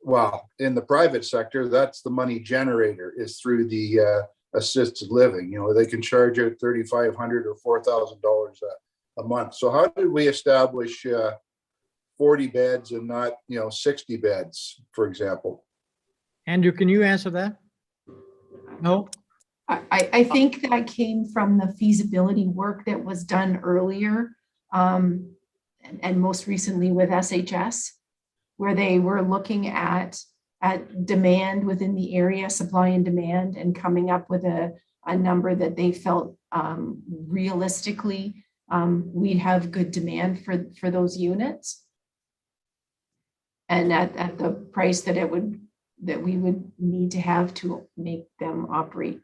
well, in the private sector, that's the money generator is through the assisted living. They can charge out $3,500 or $4,000 a month. So how did we establish 40 beds and not 60 beds, for example? Andrew, can you answer that? No? I think that came from the feasibility work that was done earlier, and most recently with SHS, where they were looking at at demand within the area, supply and demand, and coming up with a number that they felt realistically we'd have good demand for those units. And at the price that we would need to have to make them operate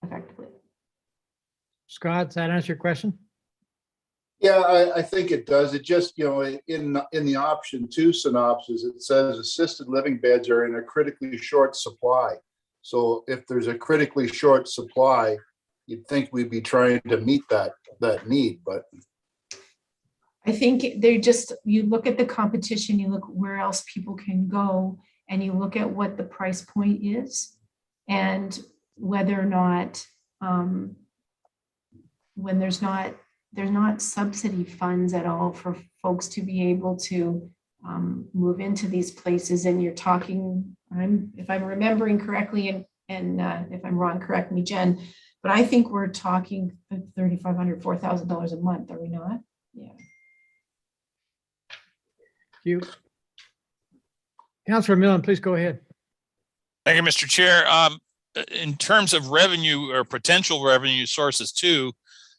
effectively. Scott, does that answer your question? Yeah, I think it does. It just, in the option 2 synopsis, it says assisted living beds are in a critically short supply. So if there's a critically short supply, you'd think we'd be trying to meet that need, but. I think you look at the competition, you look where else people can go, and you look at what the price point is, and whether or not, when there's not subsidy funds at all for folks to be able to move into these places. And you're talking, if I'm remembering correctly, and if I'm wrong, correct me, Jen, but I think we're talking $3,500, $4,000 a month, are we not? Yeah. You. Councilor Millen, please go ahead. Thank you, Mr. Chair. In terms of revenue or potential revenue sources too,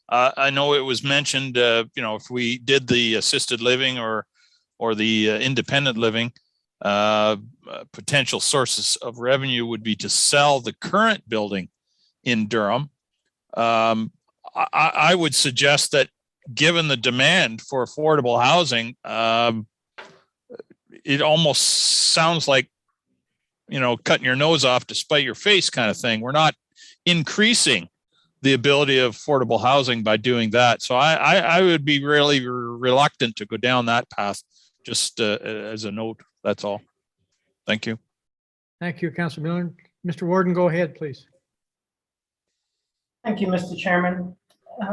I know it was mentioned, if we did the assisted living or the independent living, potential sources of revenue would be to sell the current building in Durham. I would suggest that given the demand for affordable housing, it almost sounds like, cutting your nose off to spite your face kind of thing. We're not increasing the ability of affordable housing by doing that. So I would be really reluctant to go down that path, just as a note. That's all. Thank you. Thank you, Councilor Miller. Mr. Warden, go ahead, please. Thank you, Mr. Chairman.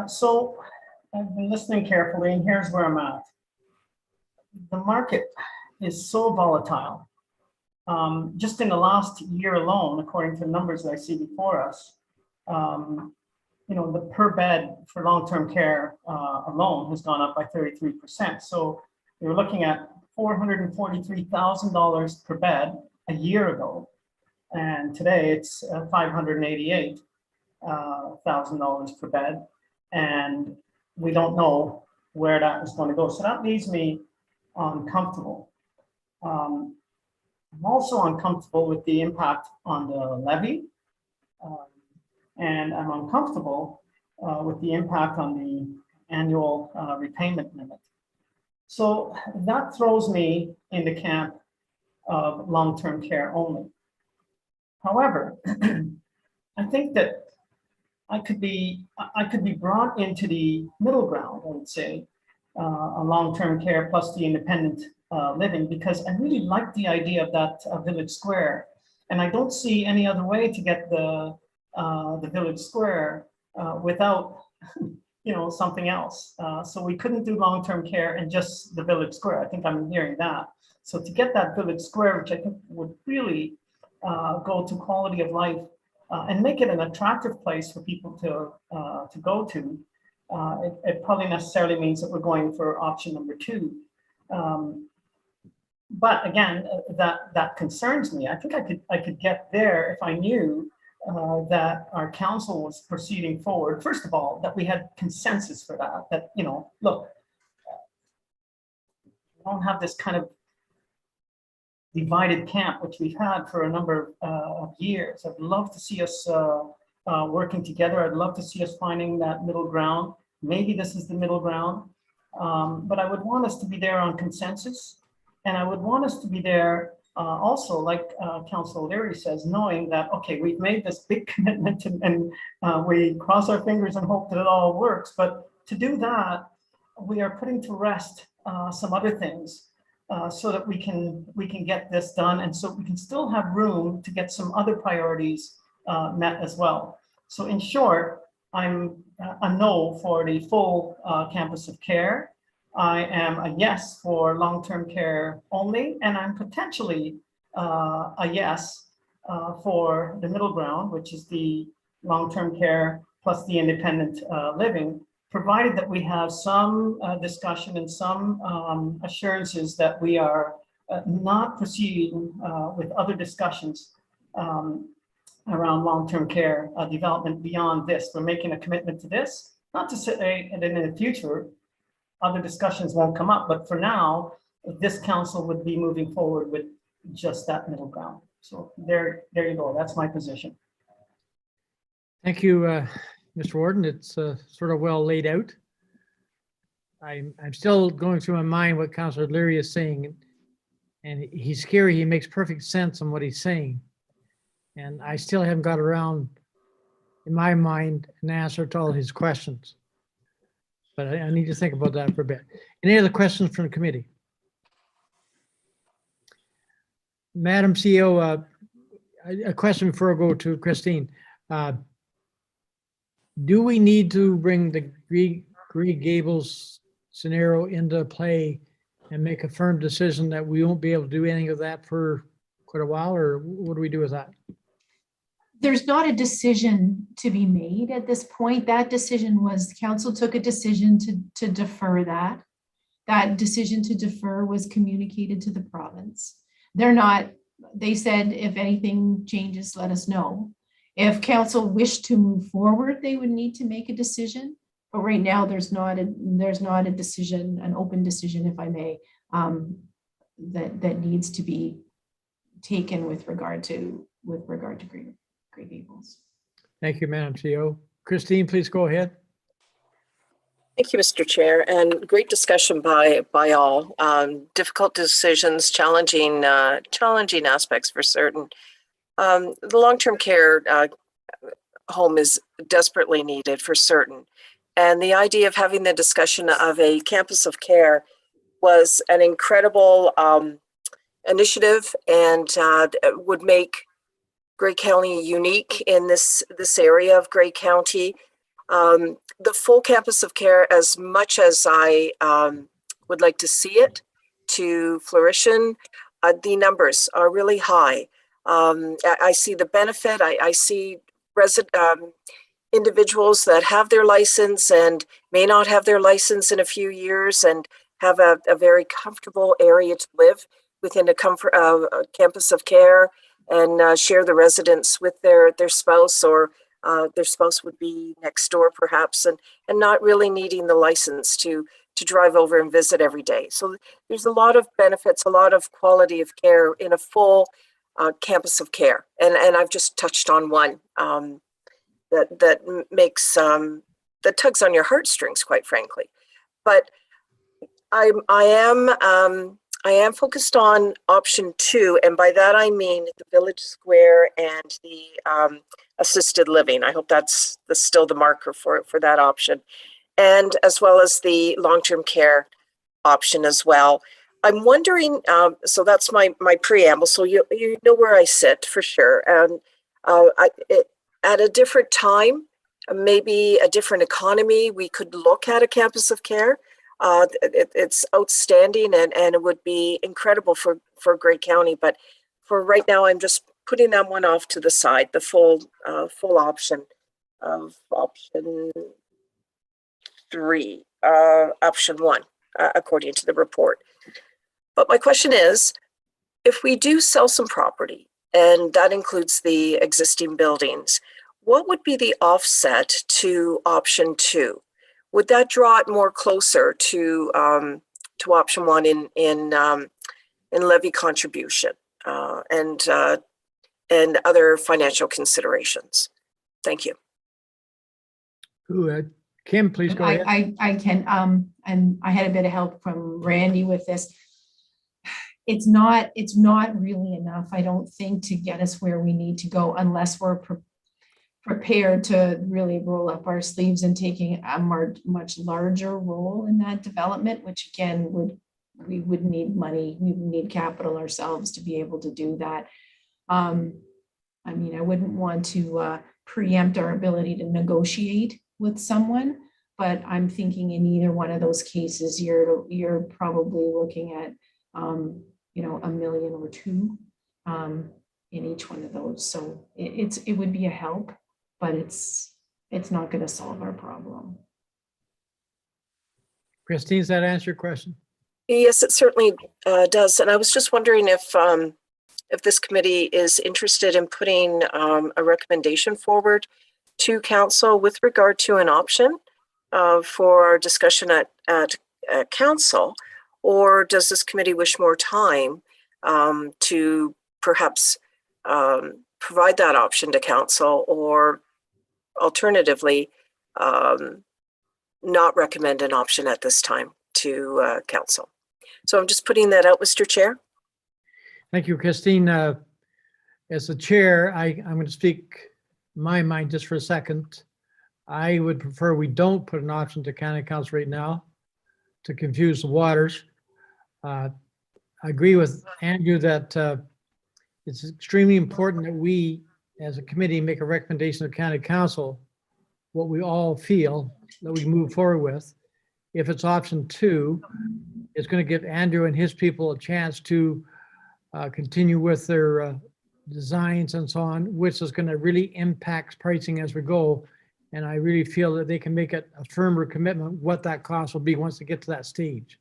So I've been listening carefully, and here's where I'm at. The market is so volatile. Just in the last year alone, according to the numbers that I see before us, the per bed for long-term care alone has gone up by 33%. So you're looking at $443,000 per bed a year ago, and today it's $588,000 per bed, and we don't know where that is going to go. So that leaves me uncomfortable. I'm also uncomfortable with the impact on the levy, and I'm uncomfortable with the impact on the annual repayment limit. So that throws me in the camp of long-term care only. However, I think that I could be brought into the middle ground, I would say, a long-term care plus the independent living, because I really like the idea of that village square, and I don't see any other way to get the village square without something else. So we couldn't do long-term care and just the village square. I think I'm hearing that. So to get that village square, which I think would really go to quality of life and make it an attractive place for people to go to, it probably necessarily means that we're going for option number 2. But again, that concerns me. I think I could get there if I knew that our council was proceeding forward. First of all, that we had consensus for that. That look, we don't have this kind of divided camp which we've had for a number of years. I'd love to see us working together. I'd love to see us finding that middle ground. Maybe this is the middle ground, but I would want us to be there on consensus. And I would want us to be there also, like Councilor O'Leary says, knowing that, okay, we've made this big commitment and we cross our fingers and hope that it all works. But to do that, we are putting to rest some other things so that we can get this done. And so we can still have room to get some other priorities met as well. So in short, I'm a no for the full campus of care. I am a yes for long-term care only, and I'm potentially a yes for the middle ground, which is the long-term care plus the independent living, provided that we have some discussion and some assurances that we are not proceeding with other discussions around long-term care development beyond this. We're making a commitment to this, not to say that in the future, other discussions won't come up, but for now, this council would be moving forward with just that middle ground. So there you go. That's my position. Thank you, Mr. Warden. It's sort of well laid out. I'm still going through my mind what Councillor Leary is saying, and he's scary. He makes perfect sense on what he's saying. And I still haven't got around, in my mind, an answer to all his questions. But I need to think about that for a bit. Any other questions from the committee? Madam CEO, a question before I go to Christine. Do we need to bring the Green Gables scenario into play and make a firm decision that we won't be able to do anything of that for quite a while, or what do we do with that? There's not a decision to be made at this point. That decision was, council took a decision to defer that. That decision to defer was communicated to the province. They said, if anything changes, let us know. If council wished to move forward, they would need to make a decision. But right now, there's not a decision, an open decision, if I may, that needs to be taken with regard to Green Gables. Thank you, Madam CEO. Christine, please go ahead. Thank you, Mr. Chair, and great discussion by all. Difficult decisions, challenging aspects for certain. The long-term care home is desperately needed for certain. And the idea of having the discussion of a campus of care was an incredible initiative, and would make Grey County unique in this area of Grey County. The full campus of care, as much as I would like to see it to fruition, the numbers are really high. I see the benefit. I see individuals that have their license and may not have their license in a few years and have a very comfortable area to live within a campus of care, and share the residence with their spouse, or their spouse would be next door perhaps, and not really needing the license to drive over and visit every day. So there's a lot of benefits, a lot of quality of care in a full campus of care. And I've just touched on one that makes, that tugs on your heartstrings, quite frankly. But I am focused on option 2, and by that I mean the Village Square and the assisted living. I hope that's still the marker for that option, and as well as the long-term care option as well. I'm wondering, so that's my preamble, so you know where I sit for sure. And at a different time, maybe a different economy, we could look at a campus of care. It's outstanding, and it would be incredible for Grey County. But for right now, I'm just putting that one off to the side, the full option of option 3, option 1, according to the report. But my question is, if we do sell some property, and that includes the existing buildings, what would be the offset to option 2? Would that draw it more closer to option 1 in levy contribution and other financial considerations? Thank you. Kim, please go ahead. I can, and I had a bit of help from Randy with this. It's not really enough, I don't think, to get us where we need to go unless we're prepared to really roll up our sleeves and taking a much larger role in that development, which again we would need money, we would need capital ourselves to be able to do that. I mean, I wouldn't want to preempt our ability to negotiate with someone, but I'm thinking in either one of those cases, you're probably looking at $1 million or $2 million in each one of those. So it would be a help, but it's not going to solve our problem. Christine, does that answer your question? Yes, it certainly does. And I was just wondering if this committee is interested in putting a recommendation forward to council with regard to an option for our discussion at council, or does this committee wish more time to perhaps provide that option to council, or alternatively not recommend an option at this time to council? So I'm just putting that out, Mr. Chair. Thank you, Christine. As the chair, I'm going to speak my mind just for a second. I would prefer we don't put an option to county council right now to confuse the waters. I agree with Andrew that it's extremely important that we, as a committee, make a recommendation to county council, what we all feel that we move forward with. If it's option 2, it's going to give Andrew and his people a chance to continue with their designs and so on, which is going to really impact pricing as we go. And I really feel that they can make it a firmer commitment what that cost will be once they get to that stage.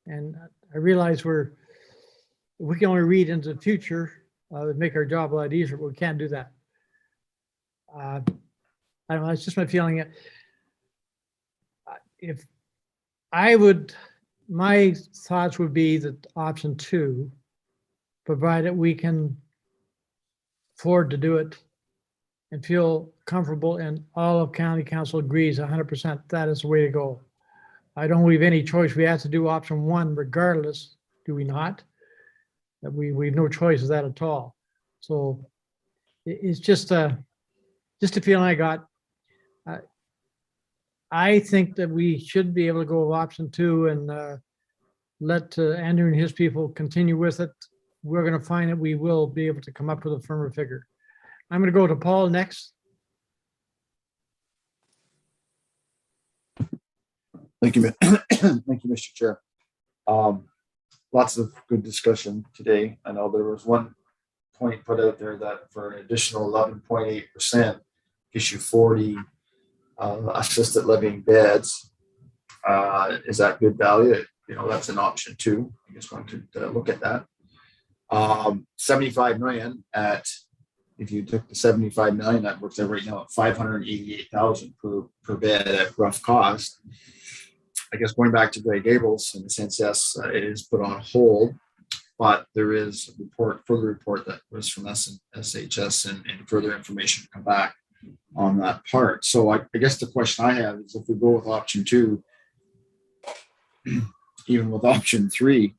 And I realize we can only read into the future, to make our job a lot easier, but we can't do that. I don't know, it's just my feeling. If I would, my thoughts would be that option 2, provided we can afford to do it and feel comfortable and all of county council agrees 100% that is the way to go. I don't leave any choice. We have to do option 1 regardless, do we not? That we have no choice of that at all. So it's just a feeling I got. I think that we should be able to go with option 2 and let Andrew and his people continue with it. We're going to find that we will be able to come up with a firmer figure. I'm going to go to Paul next. Thank you, thank you, Mr. Chair. Lots of good discussion today. I know there was one point put out there that for an additional 11.8% gives you 40 assisted living beds. Is that good value? You know, that's an option too. I just wanted to look at that. 75 million at, if you took the 75 million, that works out right now at 588,000 per bed at rough cost. I guess going back to Grey Gables, in the sense, yes, it is put on hold, but there is a further report that was from SHS and further information to come back on that part. So I guess the question I have is, if we go with option 2, even with option 3,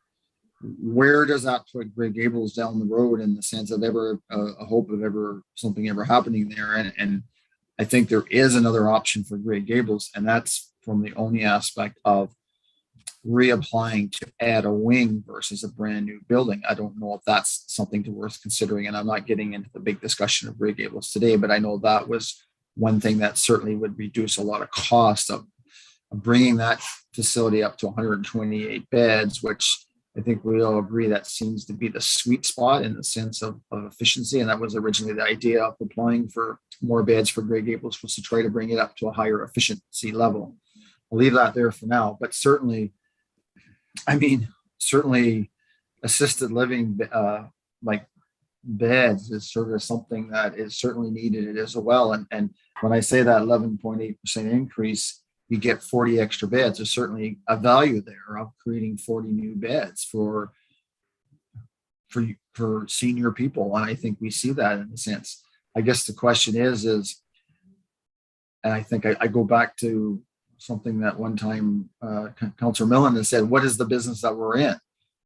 where does that put Grey Gables down the road in the sense of ever a hope of something ever happening there? And I think there is another option for Grey Gables, and that's from the only aspect of reapplying to add a wing versus a brand new building. I don't know if that's something worth considering, and I'm not getting into the big discussion of Grey Gables today, but I know that was one thing that certainly would reduce a lot of cost of bringing that facility up to 128 beds, which I think we all agree that seems to be the sweet spot in the sense of efficiency. And that was originally the idea of applying for more beds for Grey Gables, was to try to bring it up to a higher efficiency level. I'll leave that there for now, but certainly assisted living like beds is sort of something that is certainly needed as well. And when I say that 11.8% increase, you get 40 extra beds. There's certainly a value there of creating 40 new beds for senior people. And I think we see that in a sense. I guess the question is, and I think I go back to something that one time Councillor Millen has said, what is the business that we're in?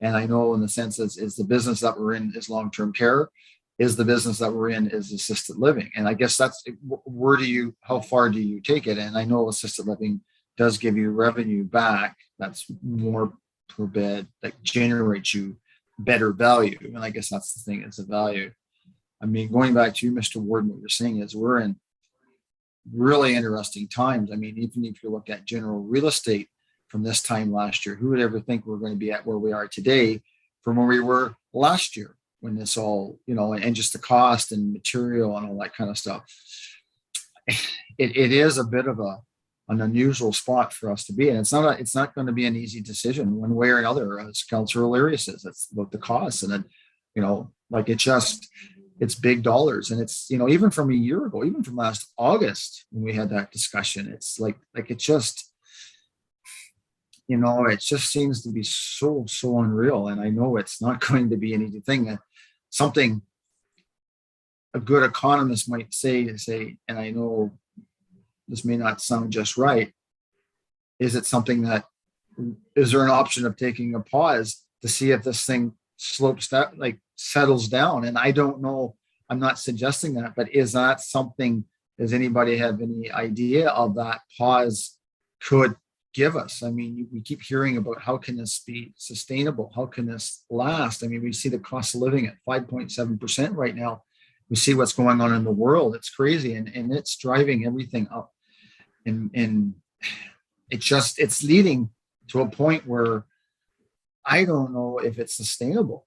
And I know in the sense is the business that we're in is long-term care, is the business that we're in is assisted living. And I guess that's how far do you take it? And I know assisted living does give you revenue back. That's more per bed that generates you better value. And I guess that's the thing, it's a value. I mean, going back to you, Mr. Warden, what you're saying is we're in really interesting times. I mean, even if you look at general real estate from this time last year, who would ever think we're going to be at where we are today from where we were last year? When this all, and just the cost and material and all that kind of stuff. It is a bit of an unusual spot for us to be in. It's not going to be an easy decision one way or another, as Councillor O'Leary says. It's about the cost, and then, you know, like it's big dollars, and it's, you know, even from a year ago, even from last August when we had that discussion, it's like it just, you know, it just seems to be so unreal. And I know it's not going to be an easy thing. Something a good economist might say, and I know this may not sound just right, is it something that, is there an option of taking a pause to see if this thing slopes that, like settles down? And I don't know, I'm not suggesting that, but is that something, does anybody have any idea of that pause could give us? I mean, we keep hearing about how can this be sustainable? How can this last? I mean, we see the cost of living at 5.7% right now. We see what's going on in the world. It's crazy. And it's driving everything up. And it's leading to a point where I don't know if it's sustainable.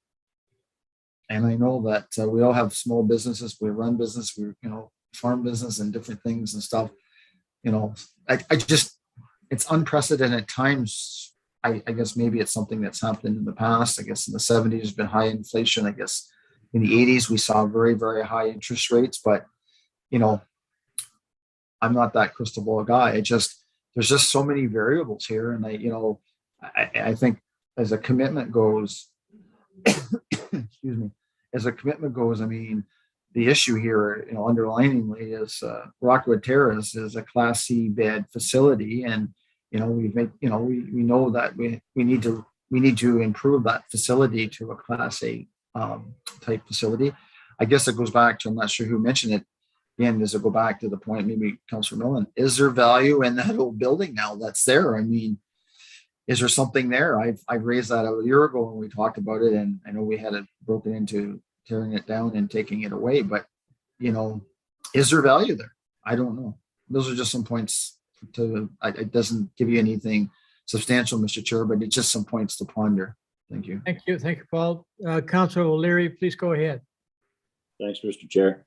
And I know that we all have small businesses, we run business, we, you know, farm business and different things and stuff. You know, I just, it's unprecedented times. I guess maybe it's something that's happened in the past. I guess in the 70s, there's been high inflation. I guess in the 80s, we saw very, very high interest rates. But, you know, I'm not that crystal ball guy. There's just so many variables here. And I think as a commitment goes, excuse me, as a commitment goes, I mean, the issue here, you know, underliningly is Rockwood Terrace is a Class C bed facility. And, you know, we know that we need to improve that facility to a Class A type facility. I guess it goes back to, I'm not sure who mentioned it. Again, does it go back to the point, maybe Councillor Millen, is there value in that old building now that's there? I mean, is there something there? I've raised that a year ago when we talked about it, and I know we had it broken into tearing it down and taking it away, but, you know, is there value there? I don't know. Those are just some points it doesn't give you anything substantial, Mr. Chair, but it's just some points to ponder. Thank you. Thank you, Paul. Councillor O'Leary, please go ahead. Thanks, Mr. Chair.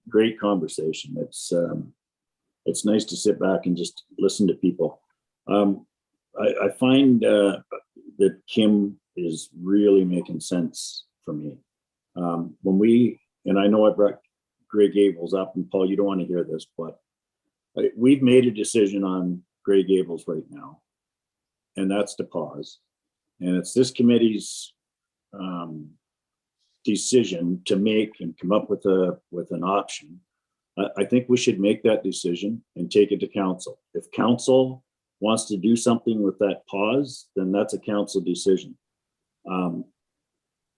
Great conversation. It's nice to sit back and just listen to people. I find that Kim is really making sense for me. And I know I brought Grey Gables up, and Paul, you don't want to hear this, but we've made a decision on Grey Gables right now, and that's to pause. And it's this committee's decision to make and come up with an option. I think we should make that decision and take it to council. If council wants to do something with that pause, then that's a council decision.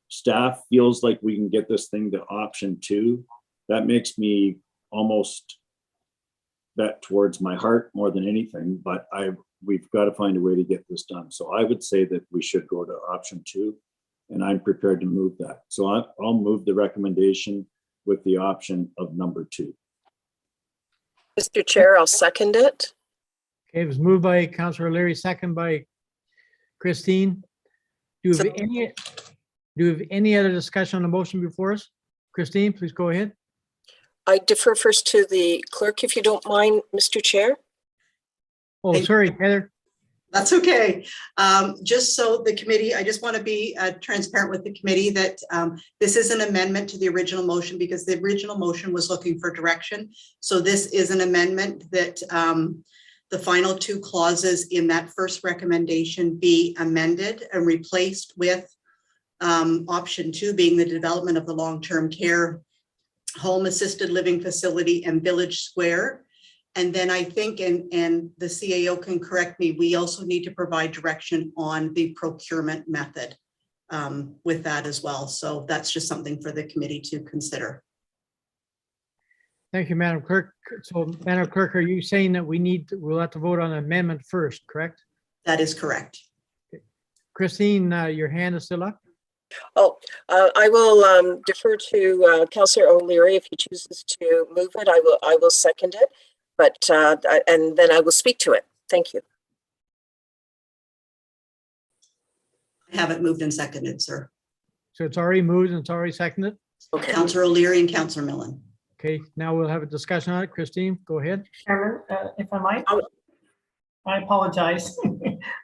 Staff feels like we can get this thing to option 2. That makes me almost bet towards my heart more than anything, but we've got to find a way to get this done. So I would say that we should go to option 2, and I'm prepared to move that. So I'll move the recommendation with the option of number 2. Mr. Chair, I'll second it. Okay, it was moved by Councillor O'Leary, second by Christine. Do you have any other discussion on the motion before us? Christine, please go ahead. I defer first to the clerk, if you don't mind, Mr. Chair. Oh, sorry, Heather. That's okay. Just so the committee, I just want to be transparent with the committee that this is an amendment to the original motion, because the original motion was looking for direction. So this is an amendment that the final 2 clauses in that first recommendation be amended and replaced with option 2 being the development of the long-term care home assisted living facility and village square. And then I think, and the CAO can correct me, we also need to provide direction on the procurement method with that as well. So that's just something for the committee to consider. Thank you, Madam Clerk. So, Madam Clerk, are you saying that we'll have to vote on amendment first, correct? That is correct. Okay. Christine, your hand is still up. Oh, I will defer to Councillor O'Leary. If he chooses to move it, I will second it. But and then I will speak to it. Thank you. I haven't moved and seconded, sir. So it's already moved and it's already seconded? Okay. Councillor O'Leary and Councillor Millen. Okay, now we'll have a discussion on it. Christine, go ahead. Chairman, if I might, Oh. I apologize.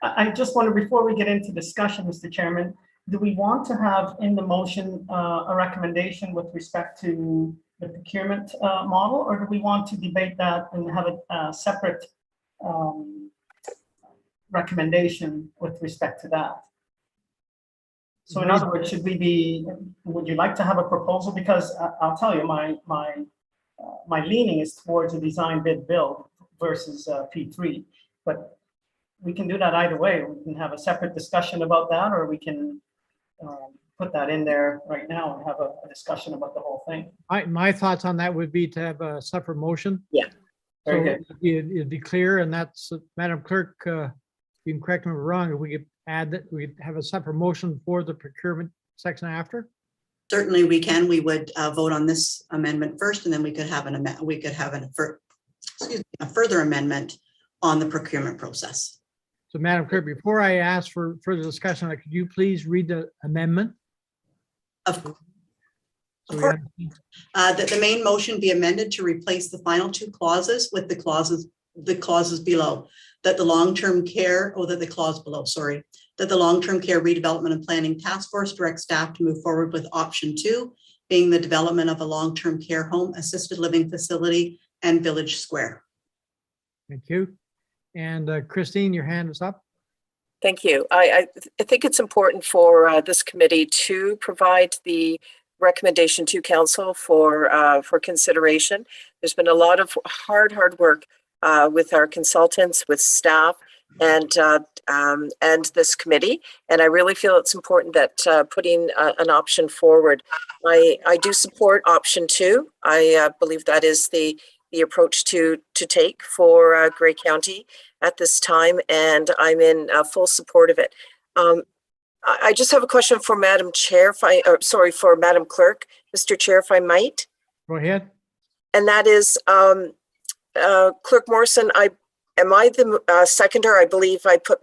I just wonder, before we get into discussion, Mr. Chairman, do we want to have in the motion a recommendation with respect to the procurement model, or do we want to debate that and have a separate recommendation with respect to that? So in other words, would you like to have a proposal? Because I'll tell you, my leaning is towards a design bid build versus P3, but we can do that either way. We can have a separate discussion about that, or we can put that in there right now and have a discussion about the whole thing. My thoughts on that would be to have a separate motion. Yeah. Very So good. it'd be clear, and that's, Madam Clerk, you can correct me if I'm wrong, if we could add that, we have a separate motion for the procurement section after. Certainly we can. We would vote on this amendment first, and then we could have a further amendment on the procurement process. So Madam Clerk, before I ask for further discussion, could you please read the amendment? Of So we course. understand. That the main motion be amended to replace the final two clauses with the clauses below. That the long-term care, that the long-term care redevelopment and planning task force directs staff to move forward with option 2, being the development of a long-term care home, assisted living facility, and village square. Thank you. And Christine, your hand is up. Thank you. I think it's important for this committee to provide the recommendation to council for consideration. There's been a lot of hard work with our consultants, with staff, and this committee. And I really feel it's important that putting an option forward. I do support option 2. I believe that is the approach to take for Grey County at this time, and I'm in full support of it. I just have a question for Madam Chair, for Madam Clerk, Mr. Chair, if I might. Go ahead. And that is, Clerk Morrison, am I the seconder? I believe I put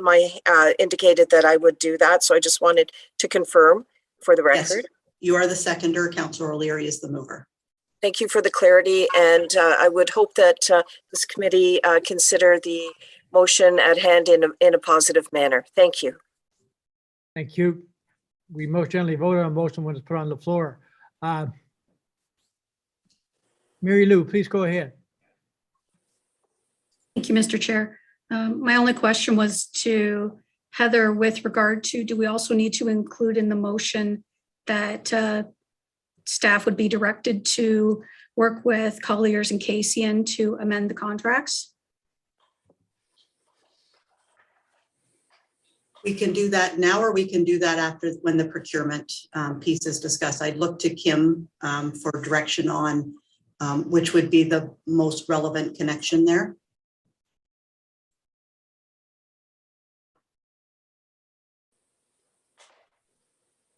indicated that I would do that, so I just wanted to confirm for the record. Yes, you are the seconder. Councilor O'Leary is the mover. Thank you for the clarity, and I would hope that this committee consider the motion at hand in a positive manner. Thank you. Thank you. We most generally vote on a motion when it's put on the floor. Mary Lou, please go ahead. Thank you, Mr. Chair. My only question was to Heather with regard to, do we also need to include in the motion that staff would be directed to work with Colliers and Kasian to amend the contracts? We can do that now, or we can do that after, when the procurement piece is discussed. I'd look to Kim for direction on which would be the most relevant connection there.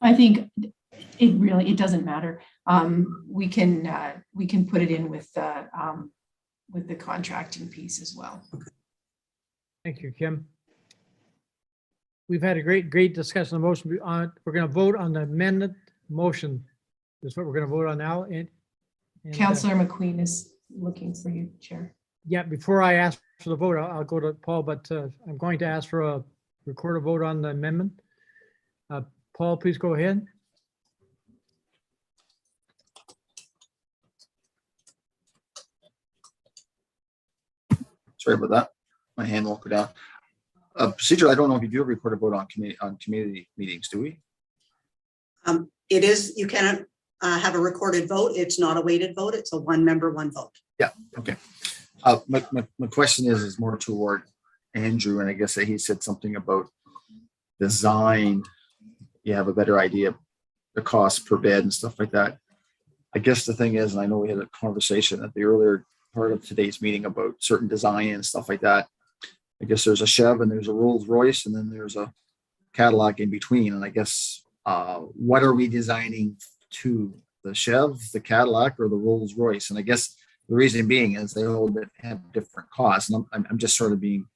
I think it doesn't matter. We can put it in with the contracting piece as well. Thank you, Kim. We've had a great discussion on the motion. We're going to vote on the amended motion. That's what we're going to vote on now. And Councillor McQueen is looking for you, Chair. Yeah, before I ask for the vote, I'll go to Paul, but I'm going to ask for a recorded vote on the amendment. Paul, please go ahead. Sorry about that. My hand won't go down. Procedure, I don't know if you do a recorded vote on community meetings, do we? It is, you can have a recorded vote. It's not a weighted vote. It's a one member, one vote. Yeah, okay. My question is more toward Andrew, and I guess that he said something about design. You have a better idea of the cost per bed and stuff like that. I guess the thing is, and I know we had a conversation at the earlier part of today's meeting about certain design and stuff like that. I guess there's a Chev and there's a Rolls Royce and then there's a Cadillac in between. And I guess what are we designing to, the Chev, the Cadillac, or the Rolls Royce? And I guess the reason being is they all have different costs. And I'm just sort of being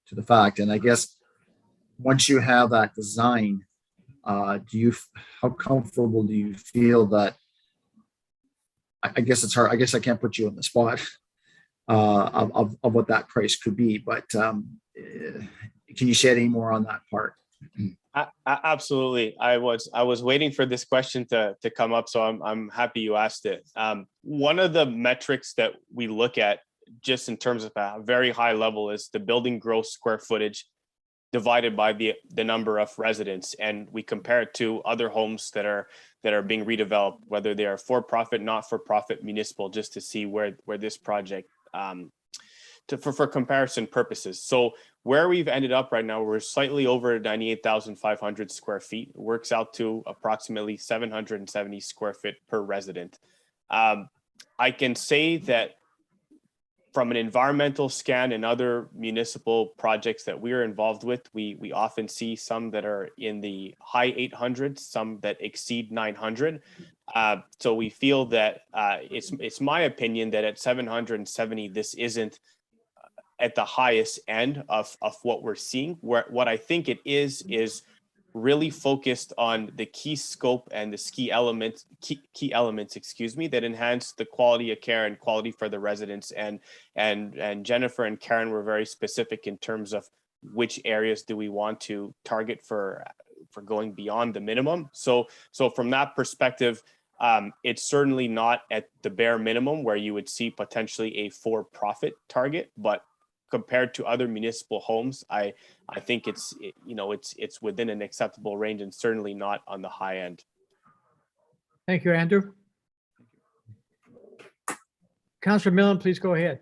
to the fact. And I guess once you have that design, how comfortable do you feel that I guess it's hard. I guess I can't put you on the spot of what that price could be, but can you say any more on that part? Absolutely. I was waiting for this question to come up, so I'm happy you asked it. One of the metrics that we look at just in terms of a very high level is the building gross square footage divided by the number of residents, and we compare it to other homes that are being redeveloped, whether they are for-profit, not-for-profit, municipal, just to see where this project for comparison purposes. So where we've ended up right now, we're slightly over 98,500 square feet. It works out to approximately 770 square feet per resident. I can say that from an environmental scan and other municipal projects that we're involved with, we often see some that are in the high 800s, some that exceed 900. So we feel that it's my opinion that at 770, this isn't at the highest end of what we're seeing. What I think it is really focused on the key scope and the key elements, that enhance the quality of care and quality for the residents. And Jennifer and Karen were very specific in terms of which areas do we want to target for going beyond the minimum. So from that perspective, it's certainly not at the bare minimum where you would see potentially a for-profit target, but compared to other municipal homes, I think it's within an acceptable range and certainly not on the high end. Thank you, Andrew. Councillor Millen, please go ahead.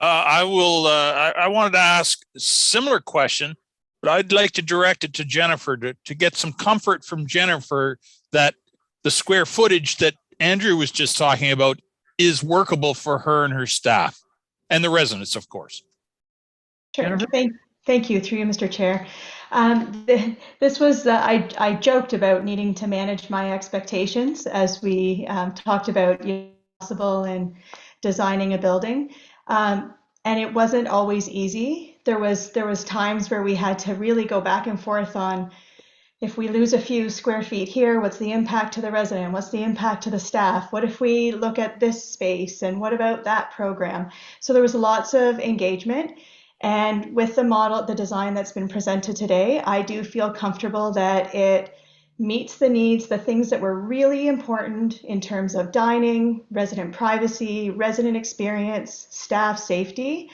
I wanted to ask a similar question, but I'd like to direct it to Jennifer to get some comfort from Jennifer that the square footage that Andrew was just talking about is workable for her and her staff. And the residents, of course. Sure. Thank you, through you, Mr. Chair. This was, I joked about needing to manage my expectations as we talked about possible and designing a building. And it wasn't always easy. There was times where we had to really go back and forth on, if we lose a few square feet here, what's the impact to the resident? What's the impact to the staff? What if we look at this space and what about that program? So there was lots of engagement. And with the model, the design that's been presented today, I do feel comfortable that it meets the needs, the things that were really important in terms of dining, resident privacy, resident experience, staff safety,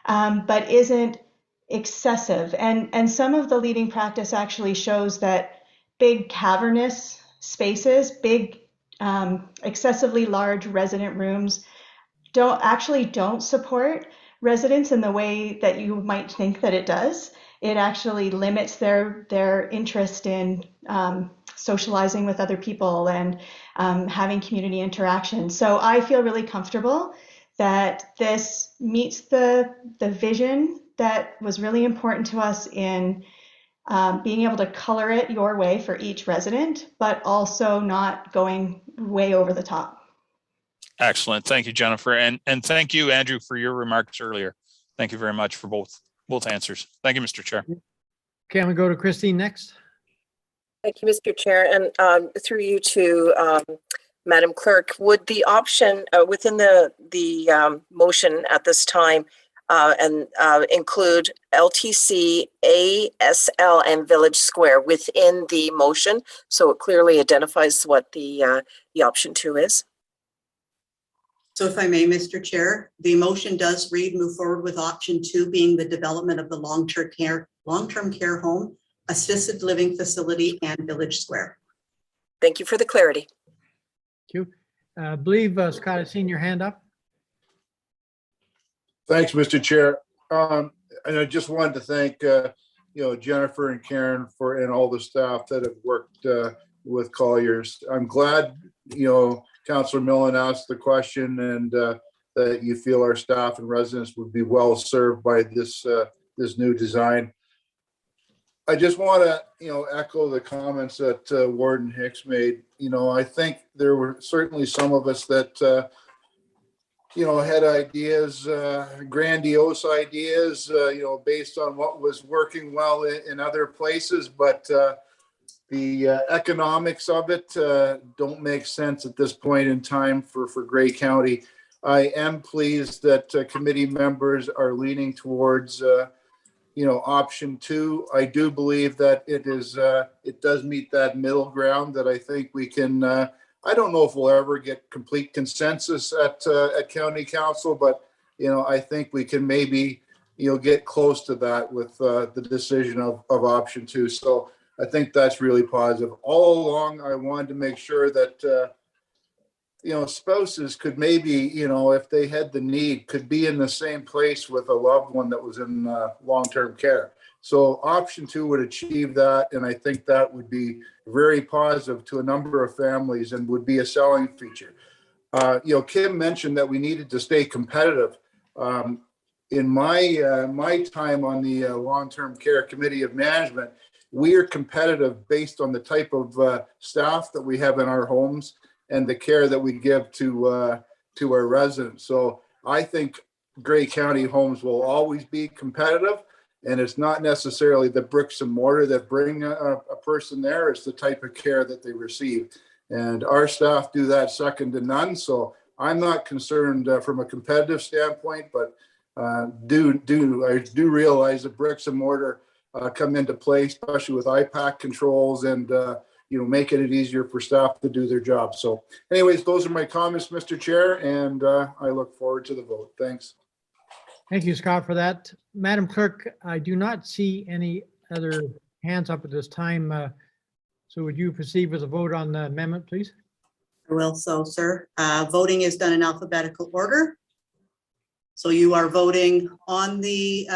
but isn't excessive. And some of the leading practice actually shows that big cavernous spaces, big excessively large resident rooms don't support residents in the way that you might think that it does. It actually limits their interest in socializing with other people and having community interaction. So I feel really comfortable that this meets the vision that was really important to us in being able to color it your way for each resident, but also not going way over the top. Excellent. Thank you, Jennifer. And thank you, Andrew, for your remarks earlier. Thank you very much for both answers. Thank you, Mr. Chair. Can we go to Christine next? Thank you, Mr. Chair. And through you to Madam Clerk, would the option within the motion at this time include LTC, ASL, and Village Square within the motion, so it clearly identifies what the option 2 is? So if I may, Mr. Chair, the motion does read move forward with option 2 being the development of the long-term care home, assisted living facility, and Village Square. Thank you for the clarity. Thank you. I believe Scott has seen your hand up. Thanks, Mr. Chair. And I just wanted to thank, Jennifer and Karen and all the staff that have worked with Colliers. I'm glad, Councillor Millen asked the question and that you feel our staff and residents would be well served by this new design. I just want to, echo the comments that Warden Hicks made. I think there were certainly some of us that, had ideas, grandiose ideas, based on what was working well in other places. But, the economics of it don't make sense at this point in time for Grey County. I am pleased that committee members are leaning towards, option 2. I do believe that it does meet that middle ground that I think we can. I don't know if we'll ever get complete consensus at county council, but I think we can maybe get close to that with the decision of option 2. So I think that's really positive. All along, I wanted to make sure that spouses could maybe, if they had the need, could be in the same place with a loved one that was in long-term care. So option 2 would achieve that, and I think that would be very positive to a number of families and would be a selling feature. Kim mentioned that we needed to stay competitive. In my time on the long-term care committee of management, we are competitive based on the type of staff that we have in our homes and the care that we give to our residents. So I think Grey County homes will always be competitive, and it's not necessarily the bricks and mortar that bring a person there. It's the type of care that they receive, and our staff do that second to none. So I'm not concerned from a competitive standpoint, but I do realize that bricks and mortar come into play, especially with IPAC controls and making it easier for staff to do their job. So anyways, those are my comments, Mr. Chair, and I look forward to the vote. Thanks. Thank you, Scott, for that. Madam Clerk, I do not see any other hands up at this time. So would you proceed with a vote on the amendment, please? I will so, sir. Voting is done in alphabetical order. So you are voting on the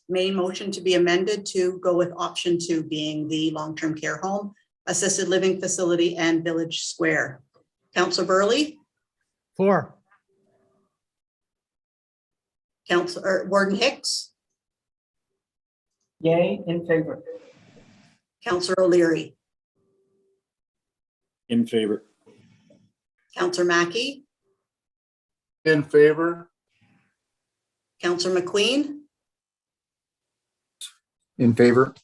main motion to be amended to go with option 2 being the long-term care home, assisted living facility, and village square. Councillor Burley? 4. Warden Hicks? Yay, in favor. Councillor O'Leary? In favor. Councillor Mackey? In favor. Councillor McQueen? In favor.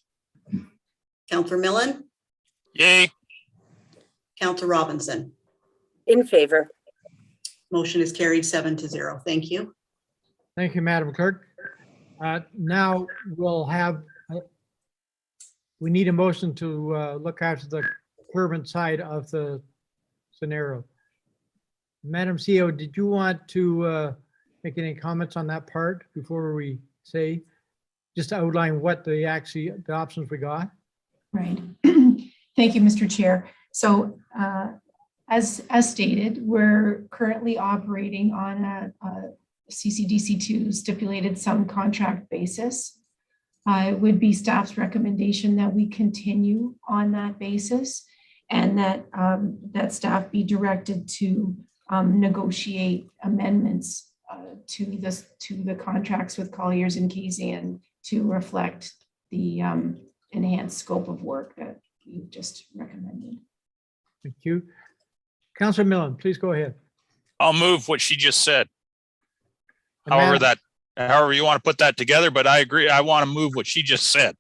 Councillor Millen? Yay. Councillor Robinson? In favor. Motion is carried 7-0. Thank you. Thank you, Madam Clerk. Now we'll have, we need a motion to look after the procurement side of the scenario. Madam CEO, did you want to make any comments on that part before we say, just to outline what the options we got? Right. Thank you, Mr. Chair. So as stated, we're currently operating on a CCDC2 stipulated sum contract basis. It would be staff's recommendation that we continue on that basis, and that staff be directed to negotiate amendments to the contracts with Colliers and Kasian to reflect the enhanced scope of work that you just recommended. Thank you. Councillor Millen, please go ahead. I'll move what she just said. And However you want to put that together, but I agree. I want to move what she just said.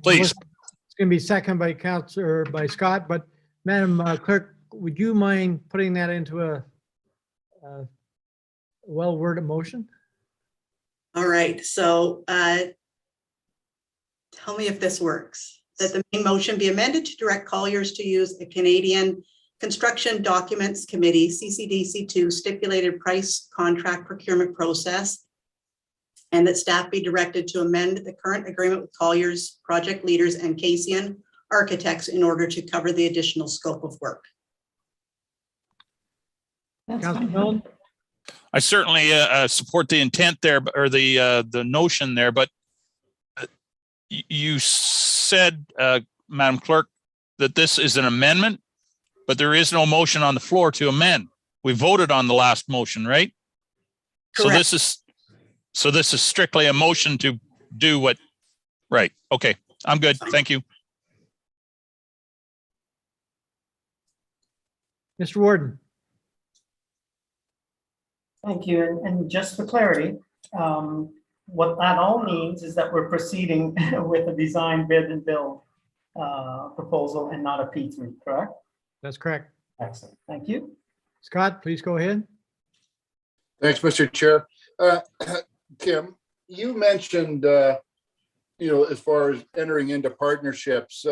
Please. It's going to be seconded by Scott, but Madam Clerk, would you mind putting that into a well-worded motion? All right, so tell me if this works. That the main motion be amended to direct Colliers to use a Canadian Construction Documents Committee, CCDC2 stipulated price contract procurement process, and that staff be directed to amend the current agreement with Colliers project leaders and Kasian architects in order to cover the additional scope of work. Councillor Millen? I certainly support the intent there, or the notion there, but you said, Madam Clerk, that this is an amendment, but there is no motion on the floor to amend. We voted on the last motion, right? Correct. So this is strictly a motion to do what, right? Okay, I'm good. Thank you. Mr. Warden? Thank you. And just for clarity, what that all means is that we're proceeding with a design, bid, and build proposal and not a P3, correct? That's correct. Excellent, thank you. Scott, please go ahead. Thanks, Mr. Chair. Kim, you mentioned, as far as entering into partnerships,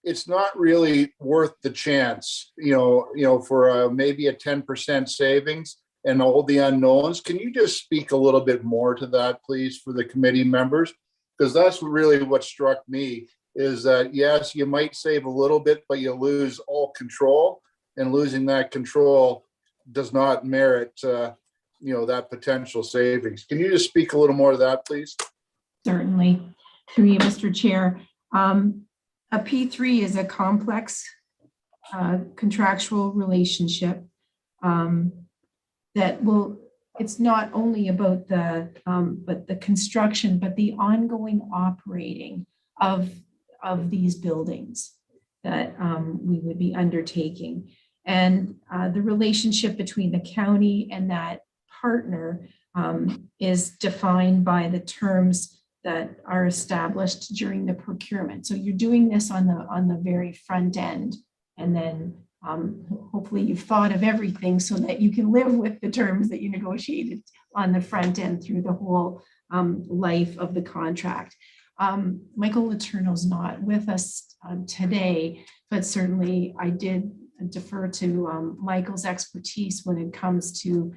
it's not really worth the chance, for maybe a 10% savings and all the unknowns. Can you just speak a little bit more to that, please, for the committee members? Because that's really what struck me, is that, yes, you might save a little bit, but you lose all control, and losing that control does not merit, that potential savings. Can you just speak a little more to that, please? Certainly, through you, Mr. Chair. A P3 is a complex contractual relationship that will, it's not only about but the construction, but the ongoing operating of these buildings that we would be undertaking. And the relationship between the county and that partner is defined by the terms that are established during the procurement. So you're doing this on the very front end, and then hopefully you've thought of everything so that you can live with the terms that you negotiated on the front end through the whole life of the contract. Michael Letourneau's not with us today, but certainly I did defer to Michael's expertise when it comes to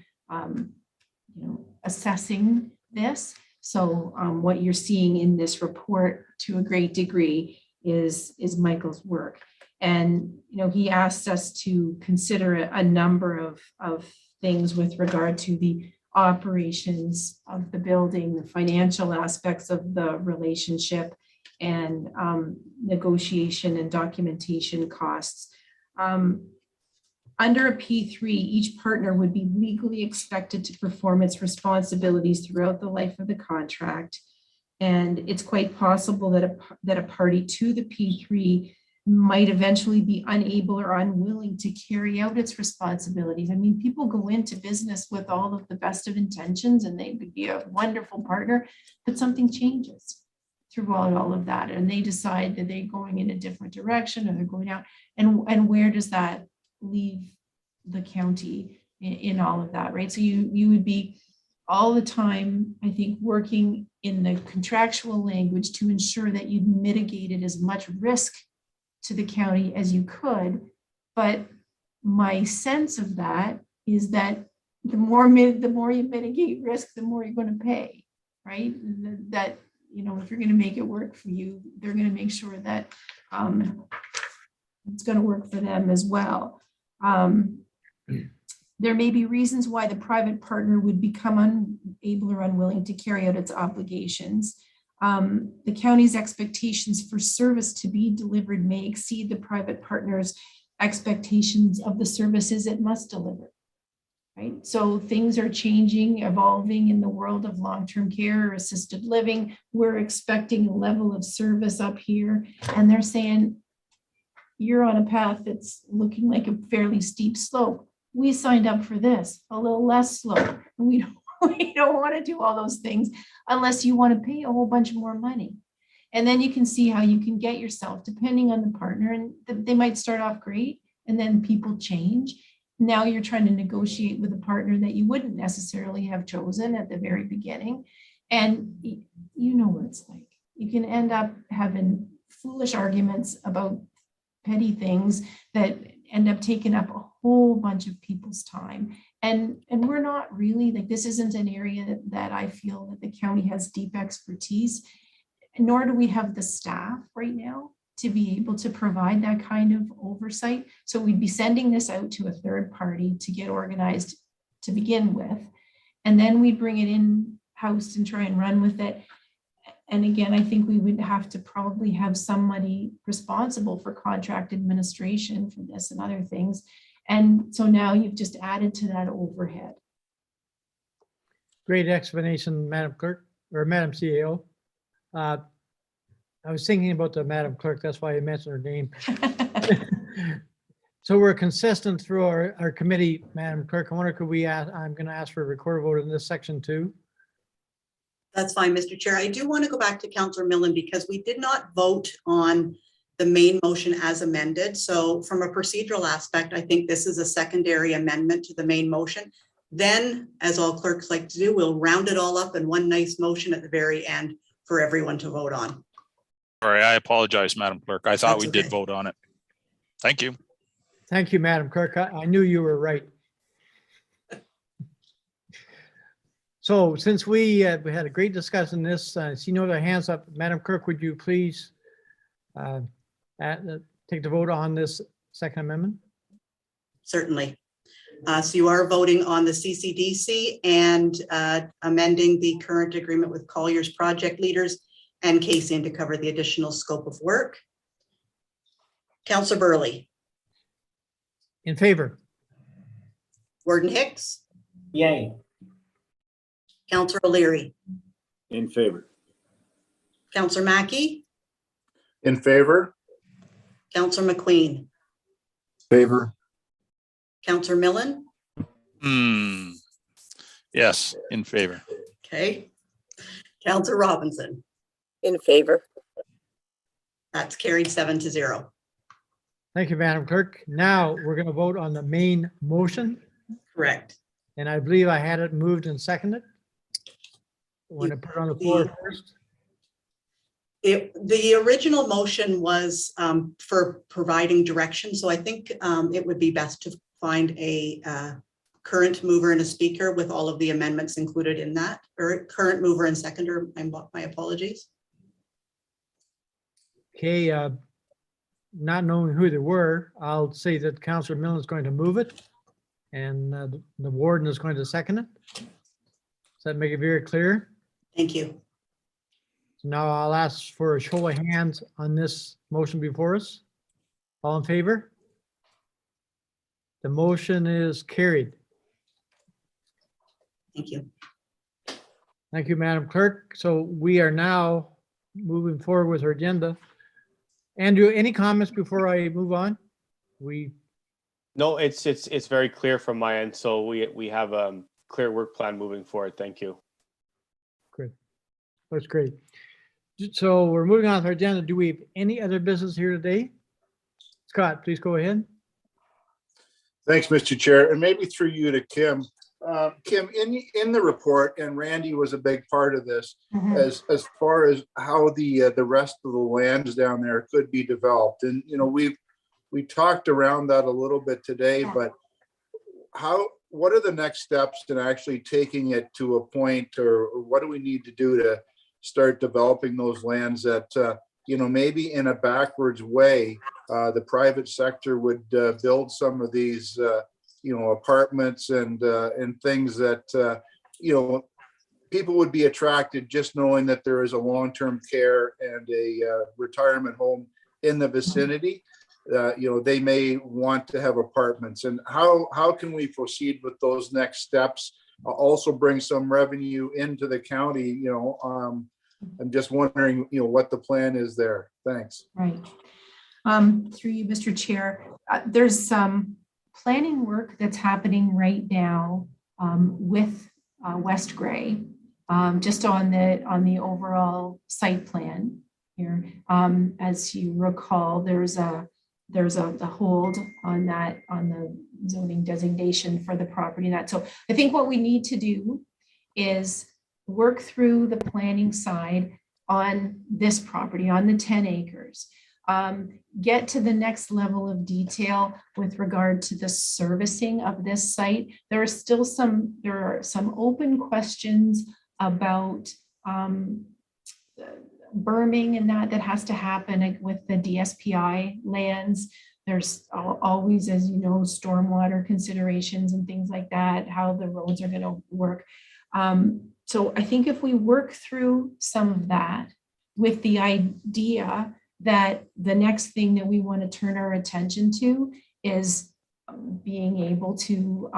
assessing this. So what you're seeing in this report to a great degree is Michael's work. And, he asked us to consider a number of things with regard to the operations of the building, the financial aspects of the relationship, and negotiation and documentation costs. Under a P3, each partner would be legally expected to perform its responsibilities throughout the life of the contract. And it's quite possible that a party to the P3 might eventually be unable or unwilling to carry out its responsibilities. I mean, people go into business with all of the best of intentions and they would be a wonderful partner, but something changes throughout all of that. And they decide that they're going in a different direction, or they're going out. And where does that leave the county in all of that, right? So you would be all the time, I think, working in the contractual language to ensure that you mitigated as much risk to the county as you could. But my sense of that is that the more you mitigate risk, the more you're going to pay, right? That, if you're going to make it work for you, they're going to make sure that it's going to work for them as well. There may be reasons why the private partner would become unable or unwilling to carry out its obligations. The county's expectations for service to be delivered may exceed the private partner's expectations of the services it must deliver, right? So things are changing, evolving in the world of long-term care or assisted living. We're expecting a level of service up here, and they're saying, you're on a path that's looking like a fairly steep slope. We signed up for this, a little less slope. And we don't want to do all those things unless you want to pay a whole bunch more money. And then you can see how you can get yourself, depending on the partner, and they might start off great and then people change. Now you're trying to negotiate with a partner that you wouldn't necessarily have chosen at the very beginning. And you know what it's like. You can end up having foolish arguments about petty things that end up taking up a whole bunch of people's time. And we're not really, like, this isn't an area that I feel that the county has deep expertise, nor do we have the staff right now to be able to provide that kind of oversight. So we'd be sending this out to a third party to get organized to begin with. And then we bring it in house and try and run with it. And again, I think we would have to probably have somebody responsible for contract administration for this and other things. And so now you've just added to that overhead. Great explanation, Madam Clerk, or Madam CEO. I was thinking about the Madam Clerk, that's why I mentioned her name. So we're consistent through our committee, Madam Clerk. I wonder, could we ask, I'm going to ask for a recorded vote in this section too. That's fine, Mr. Chair. I do want to go back to Councillor Millen because we did not vote on the main motion as amended. So from a procedural aspect, I think this is a secondary amendment to the main motion. Then, as all clerks like to do, we'll round it all up in one nice motion at the very end for everyone to vote on. Sorry, I apologize, Madam Clerk. I thought That's we did okay. vote on it. Thank you. Thank you, Madam Clerk. I knew you were right. So since we had a great discussion on this, see no other hands up. Madam Clerk, would you please take the vote on this second amendment? Certainly. So you are voting on the CCDC and amending the current agreement with Collier's project leaders and Casey to cover the additional scope of work. Councillor Burley. In favor? Warden Hicks. Yay. Councillor O'Leary. In favor. Councillor Mackey. In favor? Councillor McQueen. Favor. Councillor Millen. Yes, in favor. Okay. Councillor Robinson. In favor. That's carried 7-0. Thank you, Madam Clerk. Now we're going to vote on the main motion. Correct. And I believe I had it moved and seconded. Want to put it on the floor first? The original motion was for providing direction. So I think it would be best to find a current mover and a speaker with all of the amendments included in that, or current mover and seconder. My apologies. Okay, not knowing who they were, I'll say that Councillor Millen is going to move it and the warden is going to second it. Does that make it very clear? Thank you. So now I'll ask for a show of hands on this motion before us. All in favor? The motion is carried. Thank you. Thank you, Madam Clerk. So we are now moving forward with our agenda. Andrew, any comments before I move on? No, it's very clear from my end. So we have a clear work plan moving forward. Thank you. Good. That's great. So we're moving on to our agenda. Do we have any other business here today? Scott, please go ahead. Thanks, Mr. Chair, and maybe through you to Kim. Kim, in the report, and Randy was a big part of this, as far as how the rest of the lands down there could be developed, and we talked around that a little bit today, but what are the next steps in actually taking it to a point, or what do we need to do to start developing those lands that maybe in a backwards way, the private sector would build some of these apartments and things that people would be attracted just knowing that there is a long-term care and a retirement home in the vicinity. They may want to have apartments, and how can we proceed with those next steps? Also bring some revenue into the county. I'm just wondering, what the plan is there. Thanks. Right. Through you, Mr. Chair, there's some planning work that's happening right now with West Gray, just on the overall site plan here. As you recall, there's a hold on that, on the zoning designation for the property. So I think what we need to do is work through the planning side on this property, on the 10 acres. Get to the next level of detail with regard to the servicing of this site. There are some open questions about berming and that has to happen with the DSPI lands. There's always, as you know, stormwater considerations and things like that, how the roads are going to work. So I think if we work through some of that with the idea that the next thing that we want to turn our attention to is being able to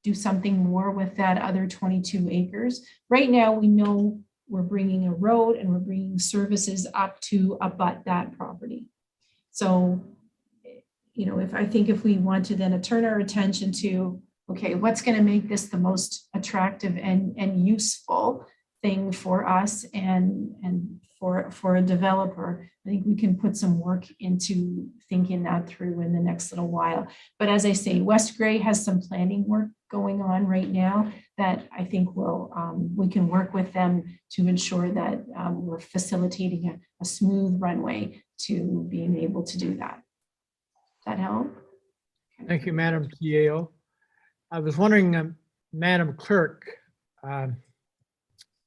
do something more with that other 22 acres. Right now, we know we're bringing a road and we're bringing services up to abut that property. So, if we want to then turn our attention to, okay, what's going to make this the most attractive and useful, thing for us and for a developer. I think we can put some work into thinking that through in the next little while. But as I say, West Grey has some planning work going on right now that I think we can work with them to ensure that we're facilitating a smooth runway to being able to do that. Does that help? Thank you, Madam CAO. I was wondering, Madam Clerk,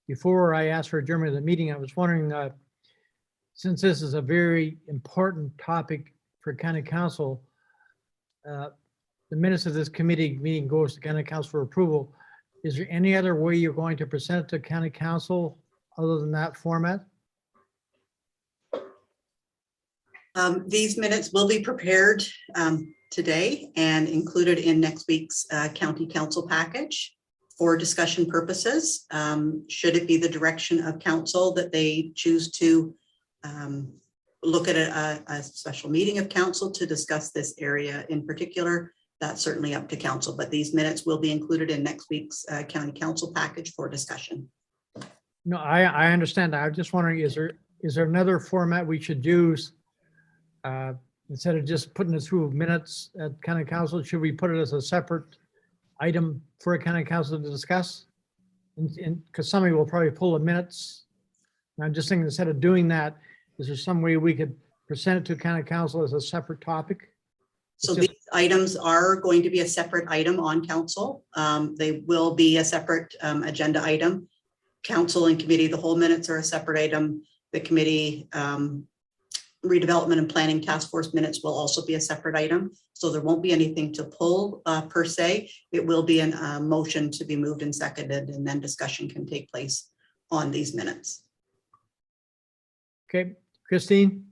before I asked for adjournment of the meeting, I was wondering, since this is a very important topic for County Council, the minutes of this committee meeting goes to County Council for approval. Is there any other way you're going to present it to County Council other than that format? These minutes will be prepared today and included in next week's County Council package for discussion purposes. Should it be the direction of council that they choose to look at a special meeting of council to discuss this area in particular, that's certainly up to council, but these minutes will be included in next week's County Council package for discussion. No, I understand. I was just wondering, is there another format we should use? Instead of just putting it through minutes at County Council, should we put it as a separate item for a County Council to discuss? And because somebody will probably pull the minutes. And I'm just thinking, instead of doing that, is there some way we could present it to County Council as a separate topic? So these items are going to be a separate item on council. They will be a separate agenda item. Council and committee, the whole minutes are a separate item. The committee redevelopment and planning task force minutes will also be a separate item. So there won't be anything to pull per se. It will be a motion to be moved and seconded, and then discussion can take place on these minutes. Okay, Christine?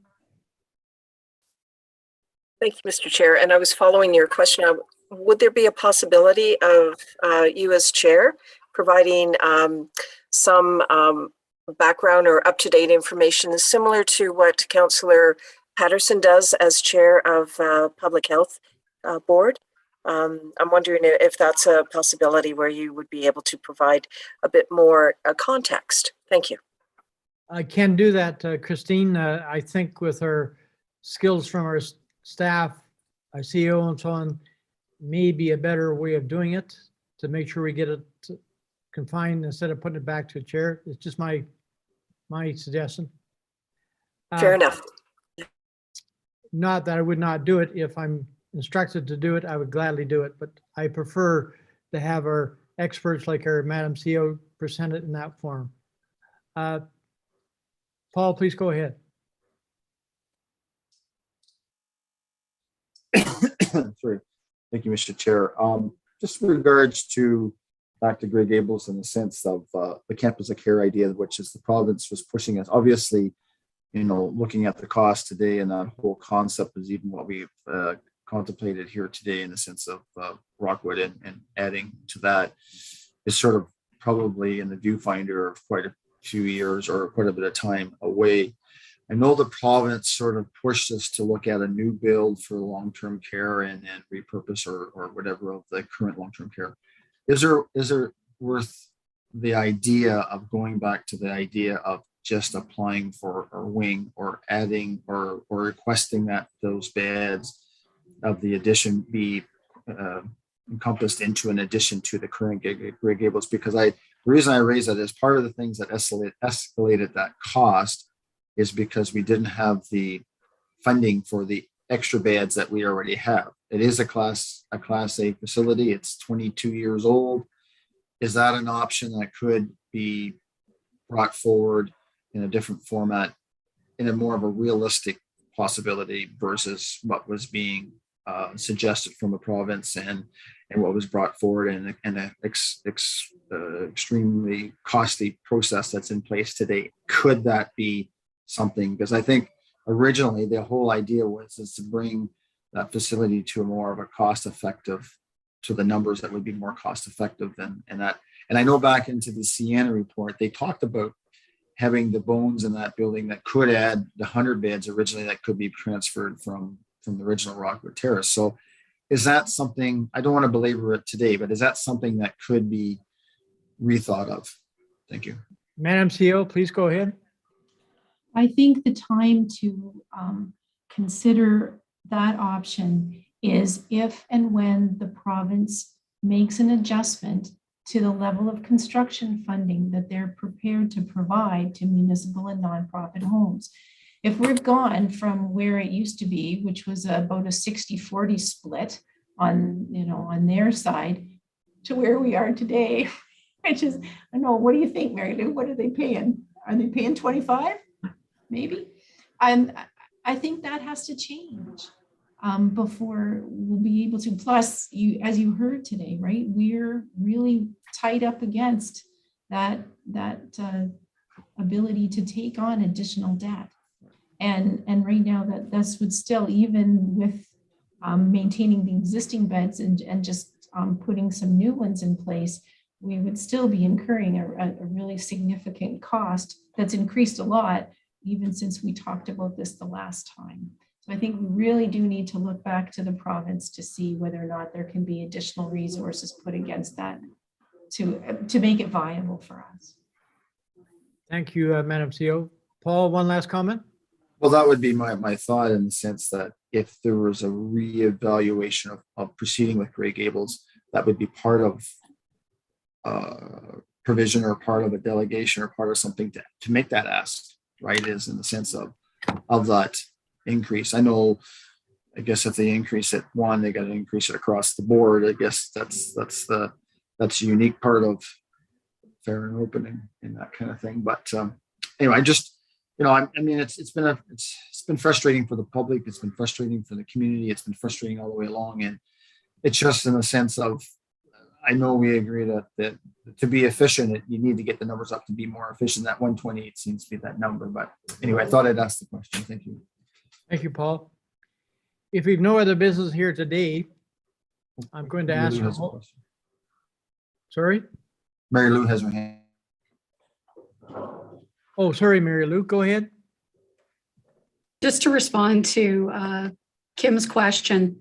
Thank you, Mr. Chair. And I was following your question. Would there be a possibility of you as chair providing some background or up-to-date information similar to what Councillor Patterson does as chair of Public Health Board? I'm wondering if that's a possibility where you would be able to provide a bit more context. Thank you. I can do that, Christine. I think with our skills from our staff, our CEO and so on, may be a better way of doing it to make sure we get it confined instead of putting it back to a chair. It's just my suggestion. Fair enough. Not that I would not do it. If I'm instructed to do it, I would gladly do it, but I prefer to have our experts like our Madam CEO present it in that form. Paul, please go ahead. Sorry. Thank you, Mr. Chair. Just in regards to back to Greg Gables in the sense of the campus of care idea, which is the province was pushing us. Obviously, you know, looking at the cost today and that whole concept is even what we've contemplated here today in the sense of Rockwood and adding to that is sort of probably in the viewfinder of quite a few years or quite a bit of time away. I know the province sort of pushed us to look at a new build for long-term care and repurpose or whatever of the current long-term care. Is there worth the idea of going back to the idea of just applying for a wing or adding or requesting that those beds of the addition be encompassed into an addition to the current Greg Gables? Because the reason I raise that is part of the things that escalated that cost is because we didn't have the funding for the extra beds that we already have. It is a class A facility. It's 22 years old. Is that an option that could be brought forward in a different format, in a more of a realistic possibility versus what was being suggested from the province and what was brought forward in an extremely costly process that's in place today? Could that be something? Because I think originally the whole idea was to bring that facility to a more of a cost-effective, to the numbers that would be more cost-effective than that. And I know back into the Sienna report, they talked about having the bones in that building that could add the 100 beds originally that could be transferred from the original Rockwood Terrace. So is that something, I don't want to belabor it today, but is that something that could be rethought of? Thank you. Madam CEO, please go ahead. I think the time to consider that option is if and when the province makes an adjustment to the level of construction funding that they're prepared to provide to municipal and nonprofit homes. If we've gone from where it used to be, which was about a 60-40 split on, on their side, to where we are today, which is, I don't know, what do you think, Mary Lou? What are they paying? Are they paying 25? Maybe. And I think that has to change before we'll be able to. Plus, as you heard today, right, we're really tied up against that ability to take on additional debt. And right now that would still, even with maintaining the existing beds and just putting some new ones in place, we would still be incurring a really significant cost that's increased a lot, even since we talked about this the last time. So I think we really do need to look back to the province to see whether or not there can be additional resources put against that to make it viable for us. Thank you, Madam CEO. Paul, one last comment? Well, that would be my thought, in the sense that if there was a reevaluation of proceeding with Grey Gables, that would be part of provision or part of a delegation or part of something to make that ask, right? Is in the sense of that increase. I know, I guess if they increase it one, they got to increase it across the board. I guess that's the unique part of fair and open and that kind of thing. But anyway, I just, I mean, it's been frustrating for the public. It's been frustrating for the community. It's been frustrating all the way along. And it's just in the sense of, I know we agree that to be efficient, you need to get the numbers up to be more efficient. That 128 seems to be that number. But anyway, I thought I'd ask the question. Thank you. Thank you, Paul. If we've no other business here today, I'm going to ask. Sorry? Mary Lou has her hand. Oh, sorry, Mary Lou, go ahead. Just to respond to Kim's question,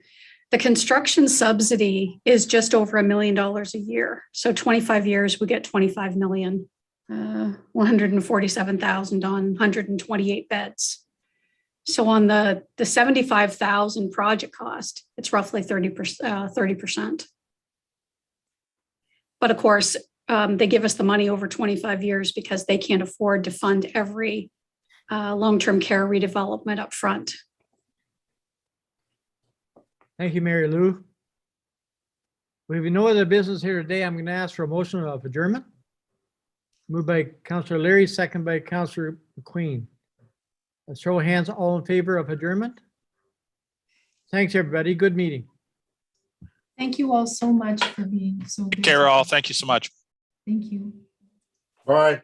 the construction subsidy is just over $1 million a year. So 25 years, we get 25 million, 147,000 on 128 beds. So on the 75,000 project cost, it's roughly 30%. But of course, they give us the money over 25 years because they can't afford to fund every long-term care redevelopment up front. Thank you, Mary Lou. We have no other business here today. I'm going to ask for a motion of adjournment. Moved by Councillor Larry, second by Councillor McQueen. Let's show of hands, all in favor of adjournment. Thanks, everybody. Good meeting. Thank you all so much for being so good. Carol, thank you so much. Thank you. Bye.